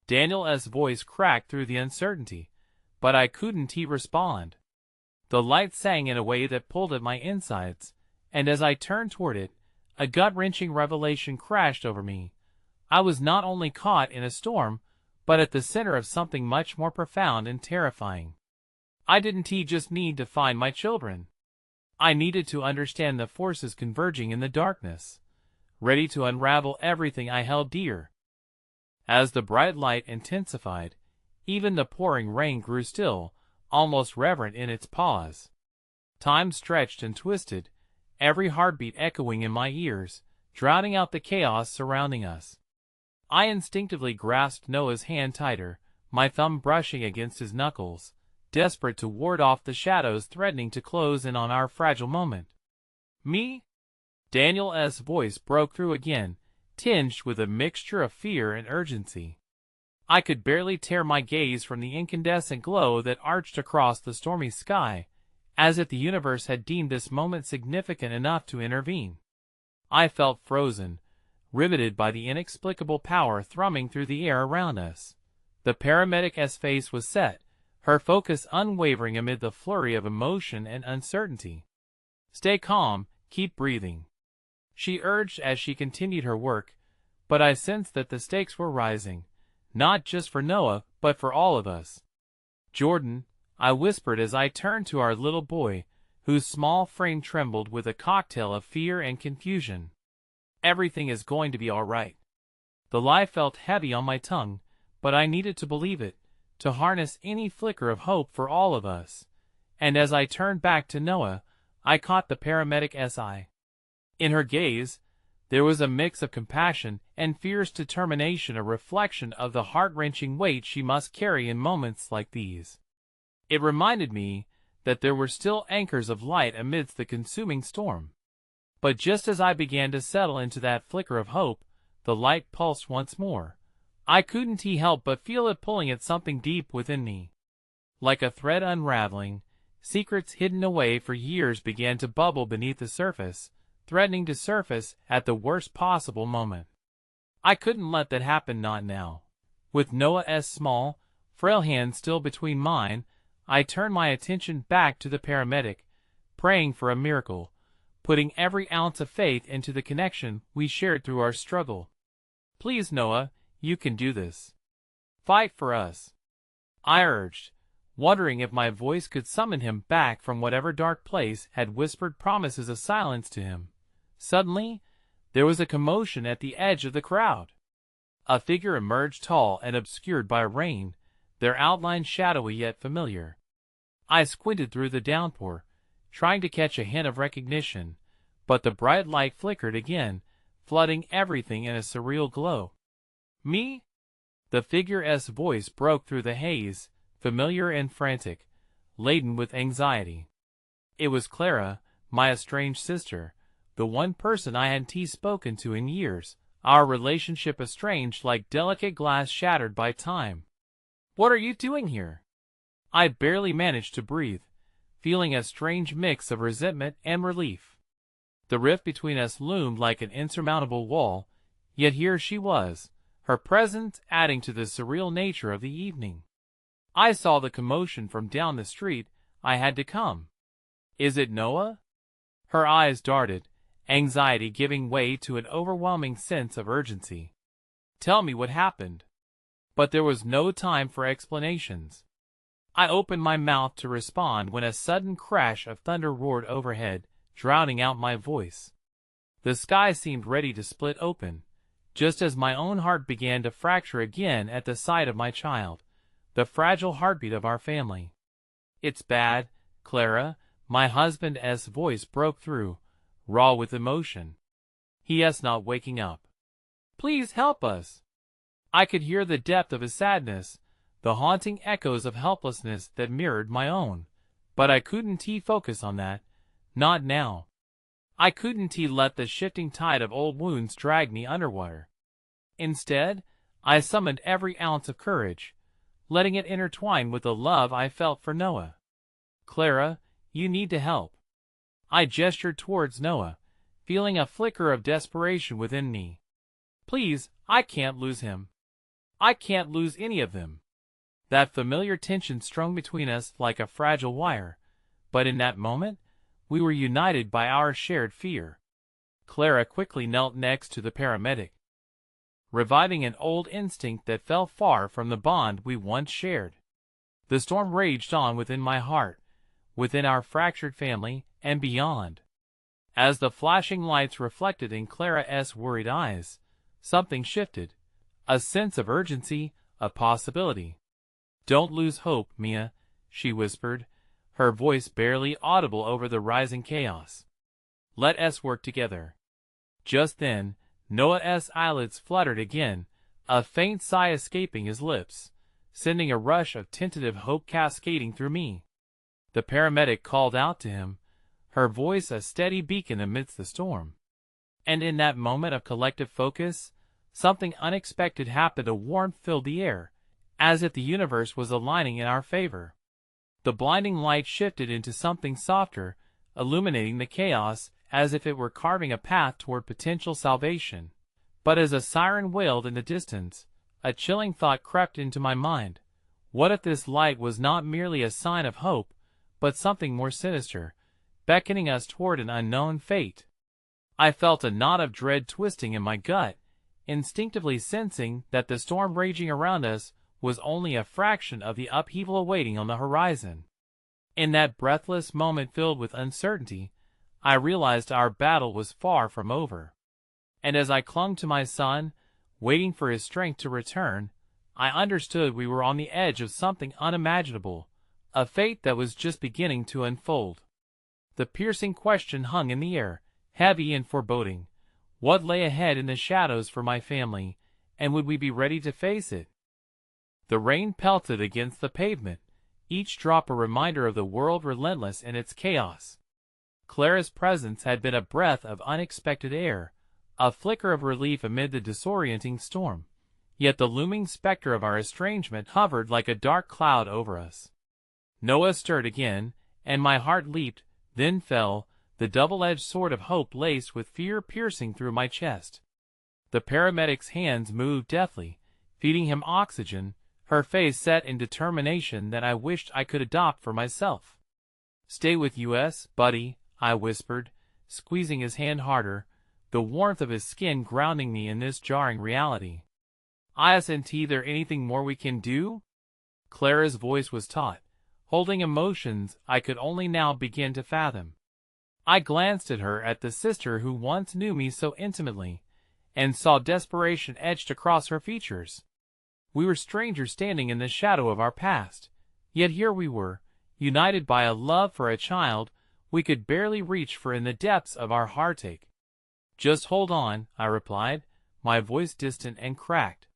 Daniel's voice cracked through the uncertainty, but I couldn't respond. The light sang in a way that pulled at my insides, and as I turned toward it, a gut-wrenching revelation crashed over me. I was not only caught in a storm, but at the center of something much more profound and terrifying. I didn't just need to find my children. I needed to understand the forces converging in the darkness, ready to unravel everything I held dear. As the bright light intensified, even the pouring rain grew still, almost reverent in its pause. Time stretched and twisted, every heartbeat echoing in my ears, drowning out the chaos surrounding us. I instinctively grasped Noah's hand tighter, my thumb brushing against his knuckles, desperate to ward off the shadows threatening to close in on our fragile moment. Me? Daniel's voice broke through again, tinged with a mixture of fear and urgency. I could barely tear my gaze from the incandescent glow that arched across the stormy sky, as if the universe had deemed this moment significant enough to intervene. I felt frozen, riveted by the inexplicable power thrumming through the air around us. The paramedic's face was set, her focus unwavering amid the flurry of emotion and uncertainty. Stay calm, keep breathing, she urged as she continued her work, but I sensed that the stakes were rising, not just for Noah, but for all of us. Jordan, I whispered as I turned to our little boy, whose small frame trembled with a cocktail of fear and confusion. Everything is going to be all right. The lie felt heavy on my tongue, but I needed to believe it, to harness any flicker of hope for all of us. And as I turned back to Noah, I caught the paramedic's eye. In her gaze, there was a mix of compassion and fierce determination, a reflection of the heart-wrenching weight she must carry in moments like these. It reminded me that there were still anchors of light amidst the consuming storm. But just as I began to settle into that flicker of hope, the light pulsed once more. I couldn't help but feel it pulling at something deep within me. Like a thread unraveling, secrets hidden away for years began to bubble beneath the surface, threatening to surface at the worst possible moment. I couldn't let that happen, not now. With Noah's small, frail hand still between mine, I turned my attention back to the paramedic, praying for a miracle, putting every ounce of faith into the connection we shared through our struggle. "Please, Noah, you can do this. Fight for us," I urged, wondering if my voice could summon him back from whatever dark place had whispered promises of silence to him. Suddenly, there was a commotion at the edge of the crowd. A figure emerged, tall and obscured by rain, their outline shadowy yet familiar. I squinted through the downpour, trying to catch a hint of recognition, but the bright light flickered again, flooding everything in a surreal glow. "Me?" The figure's voice broke through the haze, familiar and frantic, laden with anxiety. It was Clara, my estranged sister, the one person I hadn't spoken to in years, our relationship estranged like delicate glass shattered by time. "What are you doing here?" I barely managed to breathe, feeling a strange mix of resentment and relief. The rift between us loomed like an insurmountable wall, yet here she was, her presence adding to the surreal nature of the evening. I saw the commotion from down the street. I had to come. "Is it Noah?" Her eyes darted, anxiety giving way to an overwhelming sense of urgency. "Tell me what happened." But there was no time for explanations. I opened my mouth to respond when a sudden crash of thunder roared overhead, drowning out my voice. The sky seemed ready to split open, just as my own heart began to fracture again at the sight of my child, the fragile heartbeat of our family. "It's bad, Clara," my husband's voice broke through, raw with emotion. "He is not waking up. Please help us." I could hear the depth of his sadness, the haunting echoes of helplessness that mirrored my own, but I couldn't focus on that, not now. I couldn't let the shifting tide of old wounds drag me underwater. Instead, I summoned every ounce of courage, letting it intertwine with the love I felt for Noah. "Clara, you need to help." I gestured towards Noah, feeling a flicker of desperation within me. "Please, I can't lose him. I can't lose any of them." That familiar tension strung between us like a fragile wire, but in that moment, we were united by our shared fear. Clara quickly knelt next to the paramedic, reviving an old instinct that fell far from the bond we once shared. The storm raged on within my heart, within our fractured family, and beyond. As the flashing lights reflected in Clara's worried eyes, something shifted, a sense of urgency, a possibility. "Don't lose hope, Mia," she whispered, her voice barely audible over the rising chaos. "Let us work together." Just then, Noah's eyelids fluttered again, a faint sigh escaping his lips, sending a rush of tentative hope cascading through me. The paramedic called out to him, her voice a steady beacon amidst the storm. And in that moment of collective focus, something unexpected happened. A warmth filled the air, as if the universe was aligning in our favor. The blinding light shifted into something softer, illuminating the chaos as if it were carving a path toward potential salvation. But as a siren wailed in the distance, a chilling thought crept into my mind. What if this light was not merely a sign of hope, but something more sinister, beckoning us toward an unknown fate? I felt a knot of dread twisting in my gut, instinctively sensing that the storm raging around us was only a fraction of the upheaval awaiting on the horizon. In that breathless moment filled with uncertainty, I realized our battle was far from over. And as I clung to my son, waiting for his strength to return, I understood we were on the edge of something unimaginable, a fate that was just beginning to unfold. The piercing question hung in the air, heavy and foreboding. What lay ahead in the shadows for my family, and would we be ready to face it? The rain pelted against the pavement, each drop a reminder of the world relentless in its chaos. Clara's presence had been a breath of unexpected air, a flicker of relief amid the disorienting storm. Yet the looming specter of our estrangement hovered like a dark cloud over us. Noah stirred again, and my heart leaped, then fell, the double-edged sword of hope laced with fear piercing through my chest. The paramedic's hands moved deftly, feeding him oxygen, her face set in determination that I wished I could adopt for myself. Stay with us, buddy, I whispered, squeezing his hand harder, the warmth of his skin grounding me in this jarring reality. Isn't there anything more we can do? Clara's voice was taut, holding emotions I could only now begin to fathom. I glanced at her, at the sister who once knew me so intimately, and saw desperation etched across her features. We were strangers standing in the shadow of our past, yet here we were, united by a love for a child we could barely reach for in the depths of our heartache. Just hold on, I replied, my voice distant and cracked.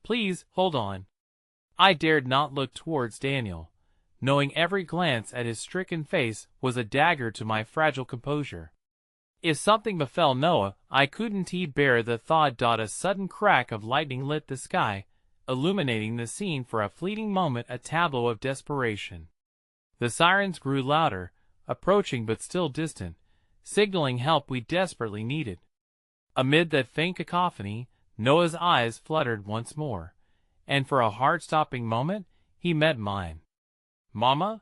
Please, hold on. I dared not look towards Daniel, knowing every glance at his stricken face was a dagger to my fragile composure. If something befell Noah, I couldn't bear the thought. A sudden crack of lightning lit the sky, illuminating the scene for a fleeting moment, a tableau of desperation. The sirens grew louder, approaching but still distant, signaling help we desperately needed. Amid that faint cacophony, Noah's eyes fluttered once more, and for a heart-stopping moment, he met mine. Mama?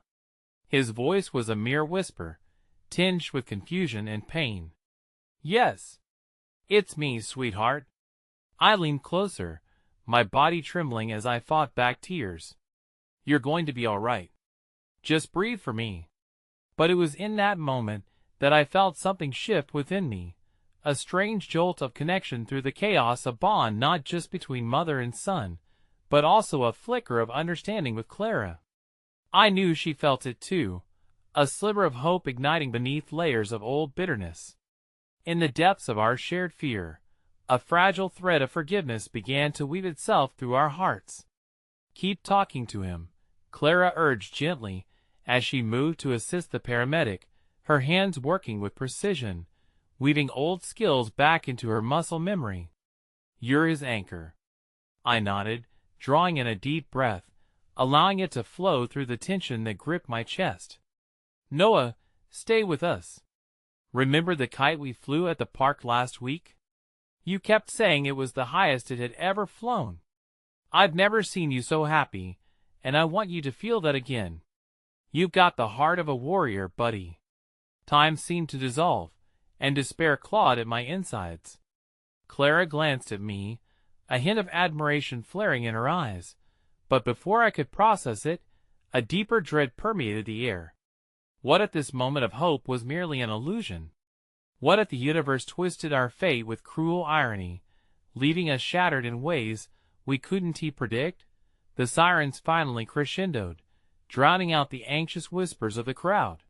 His voice was a mere whisper, tinged with confusion and pain. Yes. It's me, sweetheart. I leaned closer, my body trembling as I fought back tears. You're going to be all right. Just breathe for me. But it was in that moment that I felt something shift within me, a strange jolt of connection through the chaos, a bond not just between mother and son, but also a flicker of understanding with Clara. I knew she felt it too, a sliver of hope igniting beneath layers of old bitterness. In the depths of our shared fear, a fragile thread of forgiveness began to weave itself through our hearts. Keep talking to him, Clara urged gently as she moved to assist the paramedic, her hands working with precision, weaving old skills back into her muscle memory. You're his anchor. I nodded, drawing in a deep breath, allowing it to flow through the tension that gripped my chest. Noah, stay with us. Remember the kite we flew at the park last week? You kept saying it was the highest it had ever flown. I've never seen you so happy, and I want you to feel that again. You've got the heart of a warrior, buddy. Time seemed to dissolve, and despair clawed at my insides. Clara glanced at me, a hint of admiration flaring in her eyes, but before I could process it, a deeper dread permeated the air. What if this moment of hope was merely an illusion? What if the universe twisted our fate with cruel irony, leaving us shattered in ways we couldn't predict? The sirens finally crescendoed, drowning out the anxious whispers of the crowd.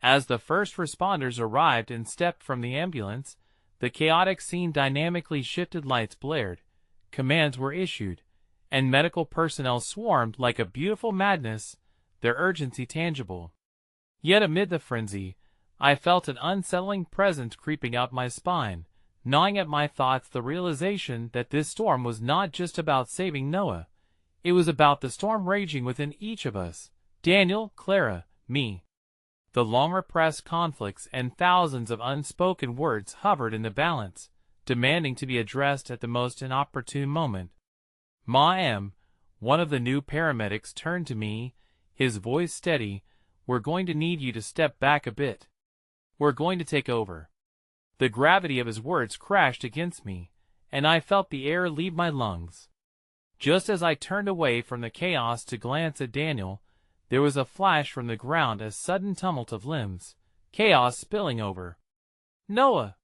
As the first responders arrived and stepped from the ambulance, the chaotic scene dynamically shifted. Lights blared, commands were issued, and medical personnel swarmed like a beautiful madness, their urgency tangible. Yet amid the frenzy, I felt an unsettling presence creeping up my spine, gnawing at my thoughts, the realization that this storm was not just about saving Noah. It was about the storm raging within each of us, Daniel, Clara, me. The long-repressed conflicts and thousands of unspoken words hovered in the balance, demanding to be addressed at the most inopportune moment. Ma, one of the new paramedics turned to me, his voice steady. We're going to need you to step back a bit. We're going to take over. The gravity of his words crashed against me, and I felt the air leave my lungs. Just as I turned away from the chaos to glance at Daniel, there was a flash from the ground, a sudden tumult of limbs, chaos spilling over. Noah!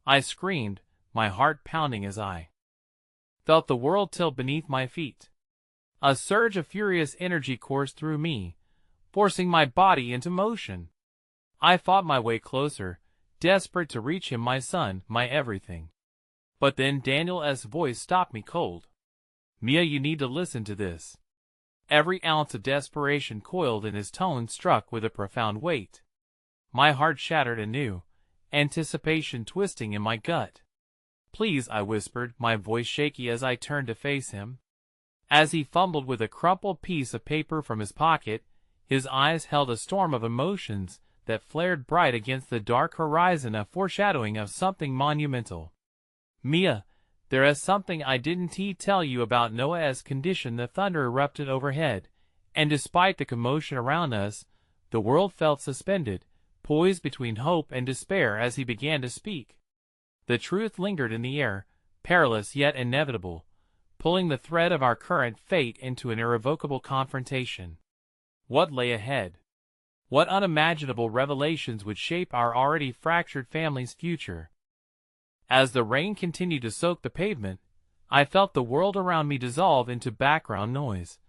I screamed, my heart pounding as I felt the world tilt beneath my feet. A surge of furious energy coursed through me, forcing my body into motion. I fought my way closer, desperate to reach him, my son, my everything. But then Daniel's voice stopped me cold. Mia, you need to listen to this. Every ounce of desperation coiled in his tone struck with a profound weight. My heart shattered anew, anticipation twisting in my gut. Please, I whispered, my voice shaky as I turned to face him. As he fumbled with a crumpled piece of paper from his pocket, his eyes held a storm of emotions that flared bright against the dark horizon, a foreshadowing of something monumental. Mia, there is something I didn't tell you about Noah's condition. The thunder erupted overhead, and despite the commotion around us, The world felt suspended, poised between hope and despair as he began to speak. The truth lingered in the air, perilous yet inevitable, pulling the thread of our current fate into an irrevocable confrontation. What lay ahead? What unimaginable revelations would shape our already fractured family's future? As the rain continued to soak the pavement, I felt the world around me dissolve into background noise,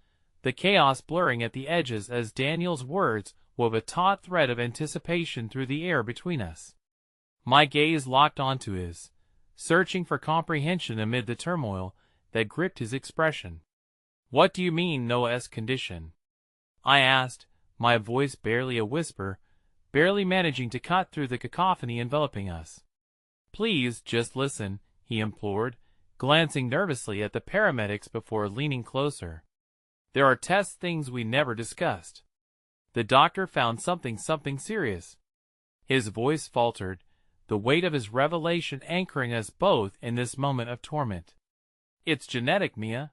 the chaos blurring at the edges as Daniel's words wove a taut thread of anticipation through the air between us. My gaze locked onto his, searching for comprehension amid the turmoil that gripped his expression. "What do you mean, Noah's condition?" I asked, my voice barely a whisper, barely managing to cut through the cacophony enveloping us. "Please, just listen," he implored, glancing nervously at the paramedics before leaning closer. "There are things we never discussed. The doctor found something serious." His voice faltered, the weight of his revelation anchoring us both in this moment of torment. "It's genetic, Mia.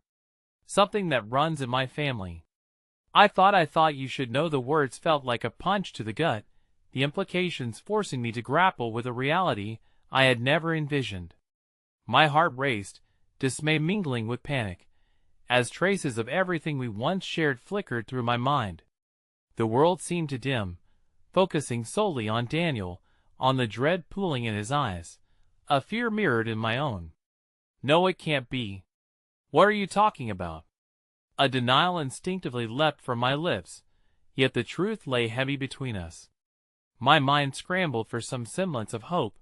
Something that runs in my family." I thought you should know. The words felt like a punch to the gut, the implications forcing me to grapple with a reality I had never envisioned. My heart raced, dismay mingling with panic, as traces of everything we once shared flickered through my mind. The world seemed to dim, focusing solely on Daniel, on the dread pooling in his eyes, a fear mirrored in my own. "No, it can't be. What are you talking about?" A denial instinctively leapt from my lips, yet the truth lay heavy between us. My mind scrambled for some semblance of hope,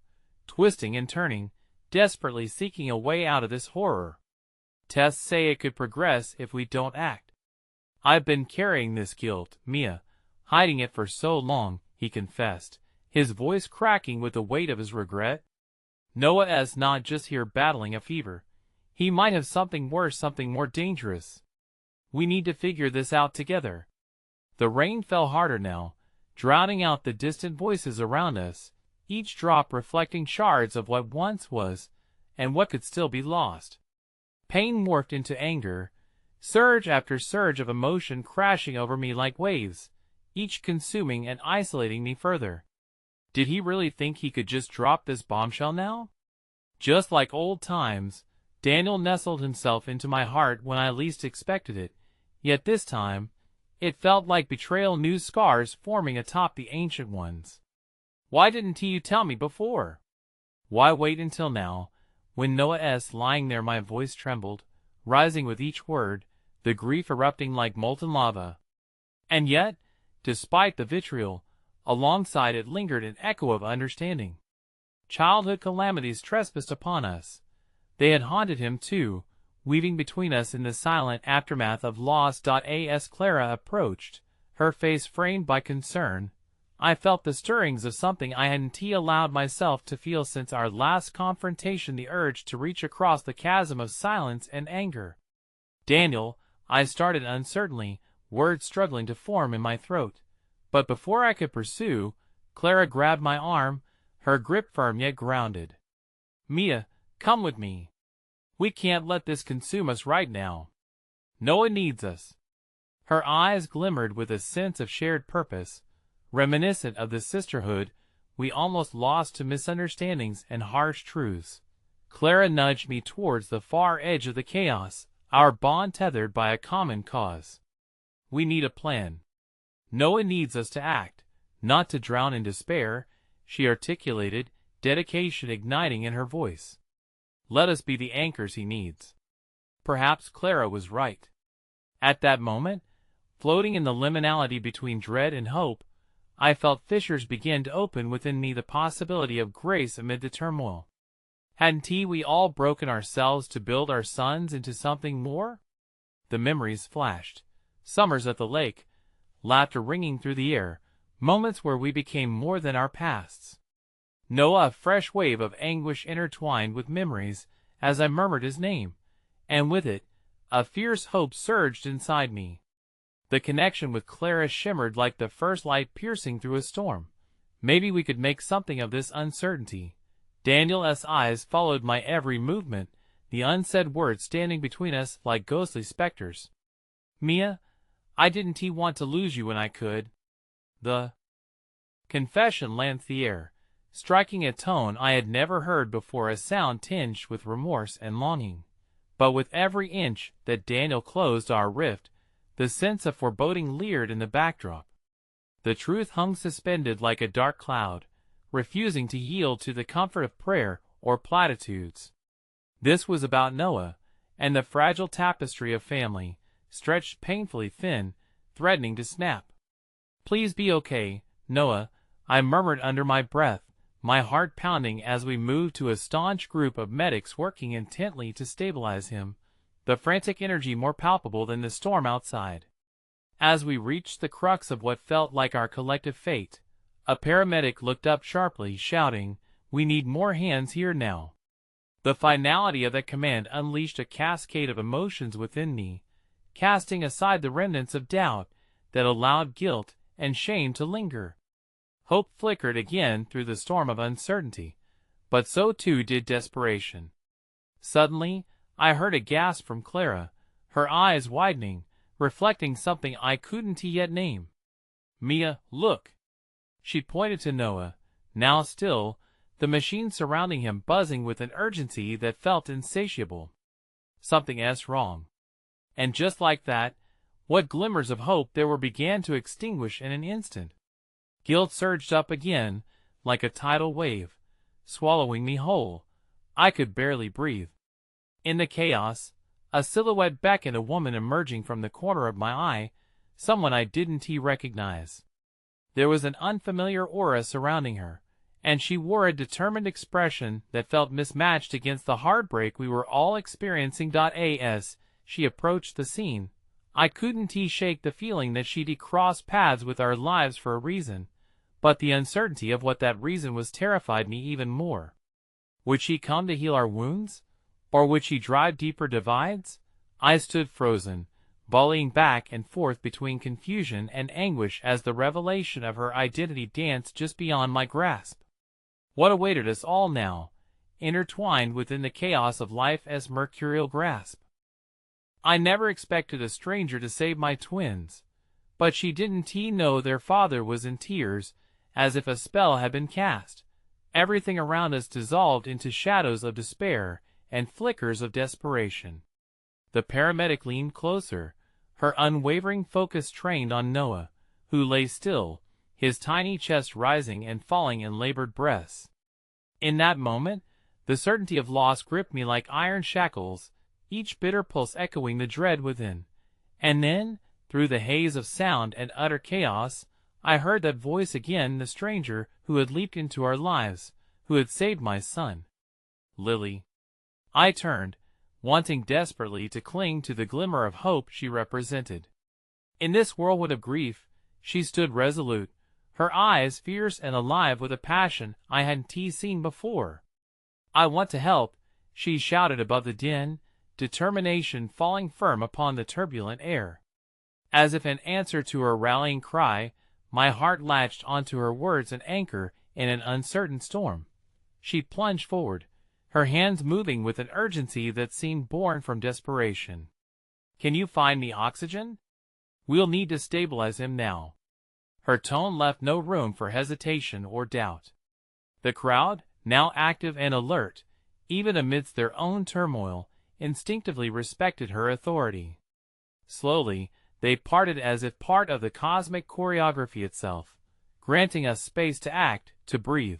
twisting and turning, desperately seeking a way out of this horror. "Tests say it could progress if we don't act." "I've been carrying this guilt, Mia, hiding it for so long," he confessed, his voice cracking with the weight of his regret. "Noah's not just here battling a fever. He might have something worse, something more dangerous. We need to figure this out together." The rain fell harder now, drowning out the distant voices around us, each drop reflecting shards of what once was, and what could still be lost. Pain morphed into anger, surge after surge of emotion crashing over me like waves, each consuming and isolating me further. Did he really think he could just drop this bombshell now? Just like old times, Daniel nestled himself into my heart when I least expected it, yet this time, it felt like betrayal, new scars forming atop the ancient ones. "Why didn't you tell me before? Why wait until now, when Noah's lying there?" My voice trembled, rising with each word, the grief erupting like molten lava. And yet, despite the vitriol, alongside it lingered an echo of understanding. Childhood calamities trespassed upon us. They had haunted him too, weaving between us in the silent aftermath of loss. As Clara approached, her face framed by concern, I felt the stirrings of something I hadn't allowed myself to feel since our last confrontation, the urge to reach across the chasm of silence and anger. "Daniel," I started uncertainly, words struggling to form in my throat. But before I could pursue, Clara grabbed my arm, her grip firm yet grounded. "Mia, come with me. We can't let this consume us right now. Noah needs us." Her eyes glimmered with a sense of shared purpose, reminiscent of the sisterhood we almost lost to misunderstandings and harsh truths. Clara nudged me towards the far edge of the chaos, our bond tethered by a common cause. "We need a plan. Noah needs us to act, not to drown in despair," she articulated, dedication igniting in her voice. "Let us be the anchors he needs." Perhaps Clara was right. At that moment, floating in the liminality between dread and hope, I felt fissures begin to open within me, the possibility of grace amid the turmoil. Hadn't we all broken ourselves to build our sons into something more? The memories flashed. Summers at the lake, laughter ringing through the air, moments where we became more than our pasts. Noah, a fresh wave of anguish intertwined with memories as I murmured his name, and with it, a fierce hope surged inside me. The connection with Clara shimmered like the first light piercing through a storm. Maybe we could make something of this uncertainty. Daniel's eyes followed my every movement, the unsaid words standing between us like ghostly specters. "Mia, I didn't want to lose you when I could." The confession lent the air, striking a tone I had never heard before, a sound tinged with remorse and longing. But with every inch that Daniel closed our rift, the sense of foreboding leered in the backdrop. The truth hung suspended like a dark cloud, refusing to yield to the comfort of prayer or platitudes. This was about Noah, and the fragile tapestry of family, stretched painfully thin, threatening to snap. "Please be okay, Noah," I murmured under my breath, my heart pounding as we moved to a staunch group of medics working intently to stabilize him, the frantic energy more palpable than the storm outside. As we reached the crux of what felt like our collective fate, a paramedic looked up sharply, shouting, "We need more hands here now." The finality of that command unleashed a cascade of emotions within me, casting aside the remnants of doubt that allowed guilt and shame to linger. Hope flickered again through the storm of uncertainty, but so too did desperation. Suddenly, I heard a gasp from Clara, her eyes widening, reflecting something I couldn't yet name. "Mia, look!" She pointed to Noah, now still, the machine surrounding him buzzing with an urgency that felt insatiable. "Something's wrong." And just like that, what glimmers of hope there were began to extinguish in an instant. Guilt surged up again, like a tidal wave, swallowing me whole. I could barely breathe. In the chaos, a silhouette beckoned, a woman emerging from the corner of my eye, someone I didn't recognize. There was an unfamiliar aura surrounding her, and she wore a determined expression that felt mismatched against the heartbreak we were all experiencing. As she approached the scene, I couldn't shake the feeling that she'd crossed paths with our lives for a reason, but the uncertainty of what that reason was terrified me even more. Would she come to heal our wounds? Or would she drive deeper divides? I stood frozen, volleying back and forth between confusion and anguish as the revelation of her identity danced just beyond my grasp. What awaited us all now, intertwined within the chaos of life as mercurial grasp? I never expected a stranger to save my twins, but she didn't know their father was in tears, as if a spell had been cast. Everything around us dissolved into shadows of despair and flickers of desperation. The paramedic leaned closer, her unwavering focus trained on Noah, who lay still, his tiny chest rising and falling in labored breaths. In that moment, the certainty of loss gripped me like iron shackles, each bitter pulse echoing the dread within. And then, through the haze of sound and utter chaos, I heard that voice again, the stranger who had leaped into our lives, who had saved my son. "Lily." I turned, wanting desperately to cling to the glimmer of hope she represented. In this whirlwind of grief, she stood resolute, her eyes fierce and alive with a passion I hadn't seen before. "I want to help," she shouted above the din, determination falling firm upon the turbulent air. As if in answer to her rallying cry, my heart latched onto her words, an anchor in an uncertain storm. She plunged forward, her hands moving with an urgency that seemed born from desperation. "Can you find me oxygen? We'll need to stabilize him now." Her tone left no room for hesitation or doubt. The crowd, now active and alert, even amidst their own turmoil, instinctively respected her authority. Slowly, they parted as if part of the cosmic choreography itself, granting us space to act, to breathe.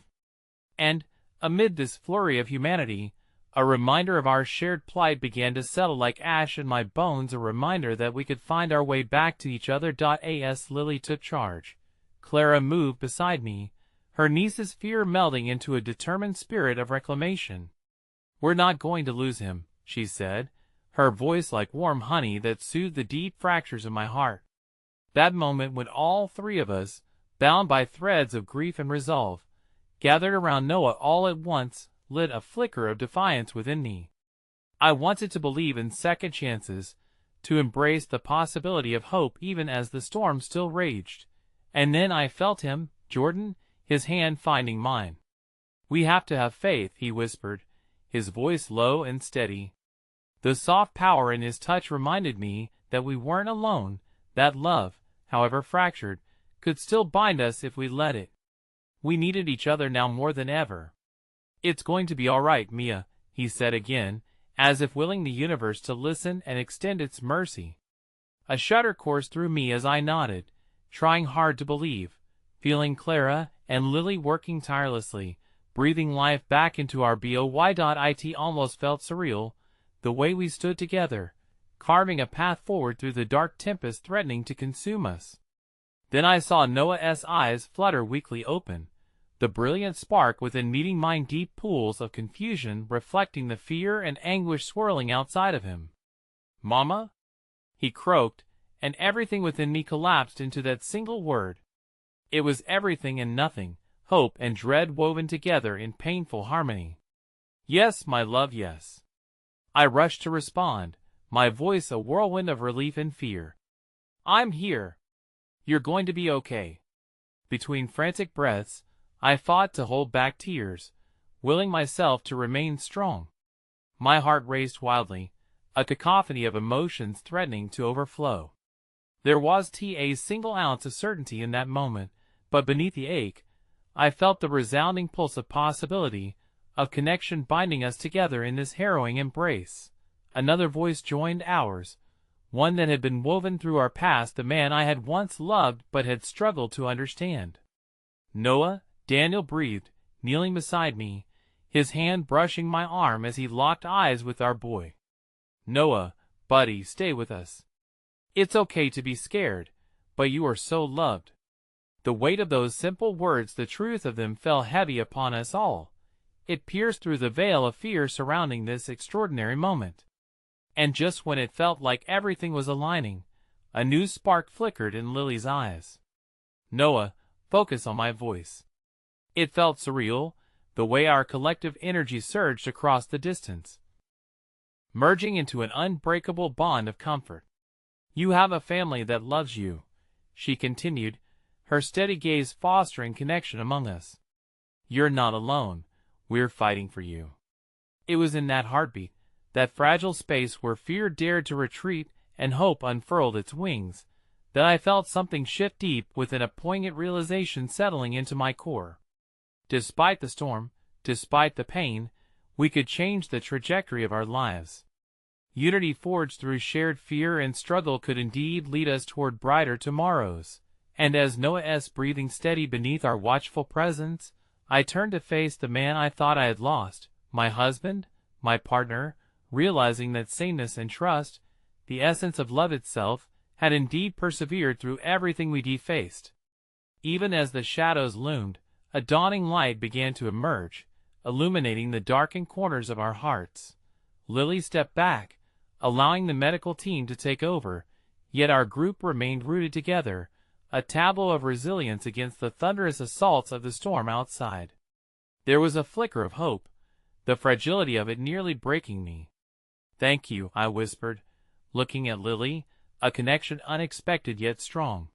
And, amid this flurry of humanity, a reminder of our shared plight began to settle like ash in my bones, a reminder that we could find our way back to each other. As Lily took charge, Clara moved beside me, her niece's fear melding into a determined spirit of reclamation. "We're not going to lose him," she said, her voice like warm honey that soothed the deep fractures of my heart. That moment when all three of us, bound by threads of grief and resolve, gathered around Noah all at once, lit a flicker of defiance within me. I wanted to believe in second chances, to embrace the possibility of hope even as the storm still raged. And then I felt him, Jordan, his hand finding mine. "We have to have faith," he whispered, his voice low and steady. The soft power in his touch reminded me that we weren't alone, that love, however fractured, could still bind us if we let it. We needed each other now more than ever. "It's going to be all right, Mia," he said again, as if willing the universe to listen and extend its mercy. A shudder coursed through me as I nodded, trying hard to believe, feeling Clara and Lily working tirelessly, breathing life back into our boy. It almost felt surreal, the way we stood together, carving a path forward through the dark tempest threatening to consume us. Then I saw Noah's eyes flutter weakly open, the brilliant spark within meeting mine, deep pools of confusion reflecting the fear and anguish swirling outside of him. "Mama?" he croaked, and everything within me collapsed into that single word. It was everything and nothing, hope and dread woven together in painful harmony. "Yes, my love, yes." I rushed to respond, my voice a whirlwind of relief and fear. "I'm here. You're going to be okay." Between frantic breaths, I fought to hold back tears, willing myself to remain strong. My heart raced wildly, a cacophony of emotions threatening to overflow. There was a single ounce of certainty in that moment, but beneath the ache, I felt the resounding pulse of possibility, of connection binding us together in this harrowing embrace. Another voice joined ours, one that had been woven through our past, the man I had once loved but had struggled to understand. "Noah," Daniel breathed, kneeling beside me, his hand brushing my arm as he locked eyes with our boy. "Noah, buddy, stay with us. It's okay to be scared, but you are so loved." The weight of those simple words, the truth of them, fell heavy upon us all. It pierced through the veil of fear surrounding this extraordinary moment. And just when it felt like everything was aligning, a new spark flickered in Lily's eyes. "Noah, focus on my voice." It felt surreal, the way our collective energy surged across the distance, merging into an unbreakable bond of comfort. "You have a family that loves you," she continued, her steady gaze fostering connection among us. "You're not alone. We're fighting for you." It was in that heartbeat, that fragile space where fear dared to retreat and hope unfurled its wings, that I felt something shift deep within, a poignant realization settling into my core. Despite the storm, despite the pain, we could change the trajectory of our lives. Unity forged through shared fear and struggle could indeed lead us toward brighter tomorrows. And as Noah's breathing steadied beneath our watchful presence, I turned to face the man I thought I had lost, my husband, my partner, realizing that saneness and trust, the essence of love itself, had indeed persevered through everything we defaced. Even as the shadows loomed, a dawning light began to emerge, illuminating the darkened corners of our hearts. Lily stepped back, allowing the medical team to take over, yet our group remained rooted together, a tableau of resilience against the thunderous assaults of the storm outside. There was a flicker of hope, the fragility of it nearly breaking me. "Thank you," I whispered, looking at Lily, a connection unexpected yet strong.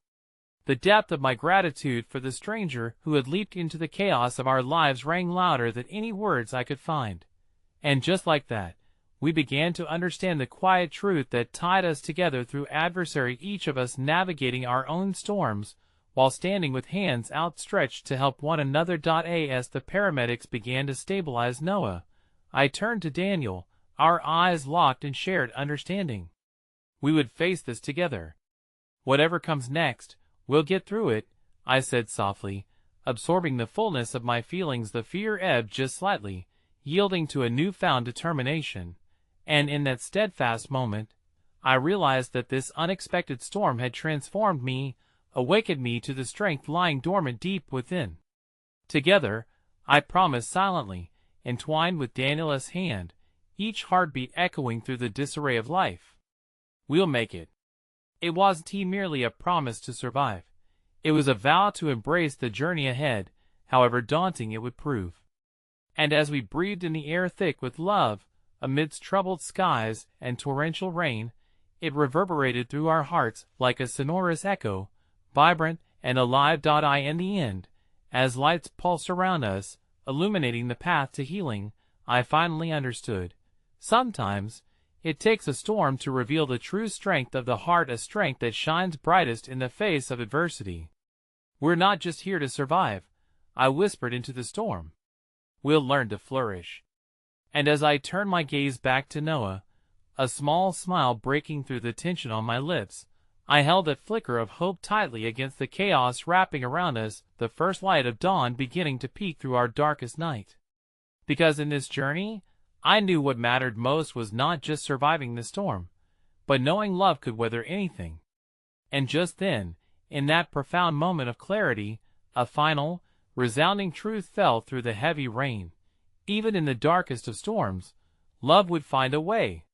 The depth of my gratitude for the stranger who had leaped into the chaos of our lives rang louder than any words I could find. And just like that, we began to understand the quiet truth that tied us together through adversity, each of us navigating our own storms, while standing with hands outstretched to help one another. As the paramedics began to stabilize Noah, I turned to Daniel, our eyes locked in shared understanding. We would face this together. "Whatever comes next, we'll get through it," I said softly, absorbing the fullness of my feelings. The fear ebbed just slightly, yielding to a newfound determination, and in that steadfast moment, I realized that this unexpected storm had transformed me, awakened me to the strength lying dormant deep within. Together, I promised silently, entwined with Daniel's hand, each heartbeat echoing through the disarray of life. "We'll make it." It wasn't merely a promise to survive. It was a vow to embrace the journey ahead, however daunting it would prove. And as we breathed in the air thick with love, amidst troubled skies and torrential rain, it reverberated through our hearts like a sonorous echo, vibrant and alive. In the end, as lights pulsed around us, illuminating the path to healing, I finally understood. Sometimes, it takes a storm to reveal the true strength of the heart, a strength that shines brightest in the face of adversity. We're not just here to survive, I whispered into the storm. We'll learn to flourish. And as I turned my gaze back to Noah, a small smile breaking through the tension on my lips, I held that flicker of hope tightly against the chaos wrapping around us, the first light of dawn beginning to peek through our darkest night. Because in this journey, I knew what mattered most was not just surviving the storm, but knowing love could weather anything. And just then, in that profound moment of clarity, a final, resounding truth fell through the heavy rain. Even in the darkest of storms, love would find a way.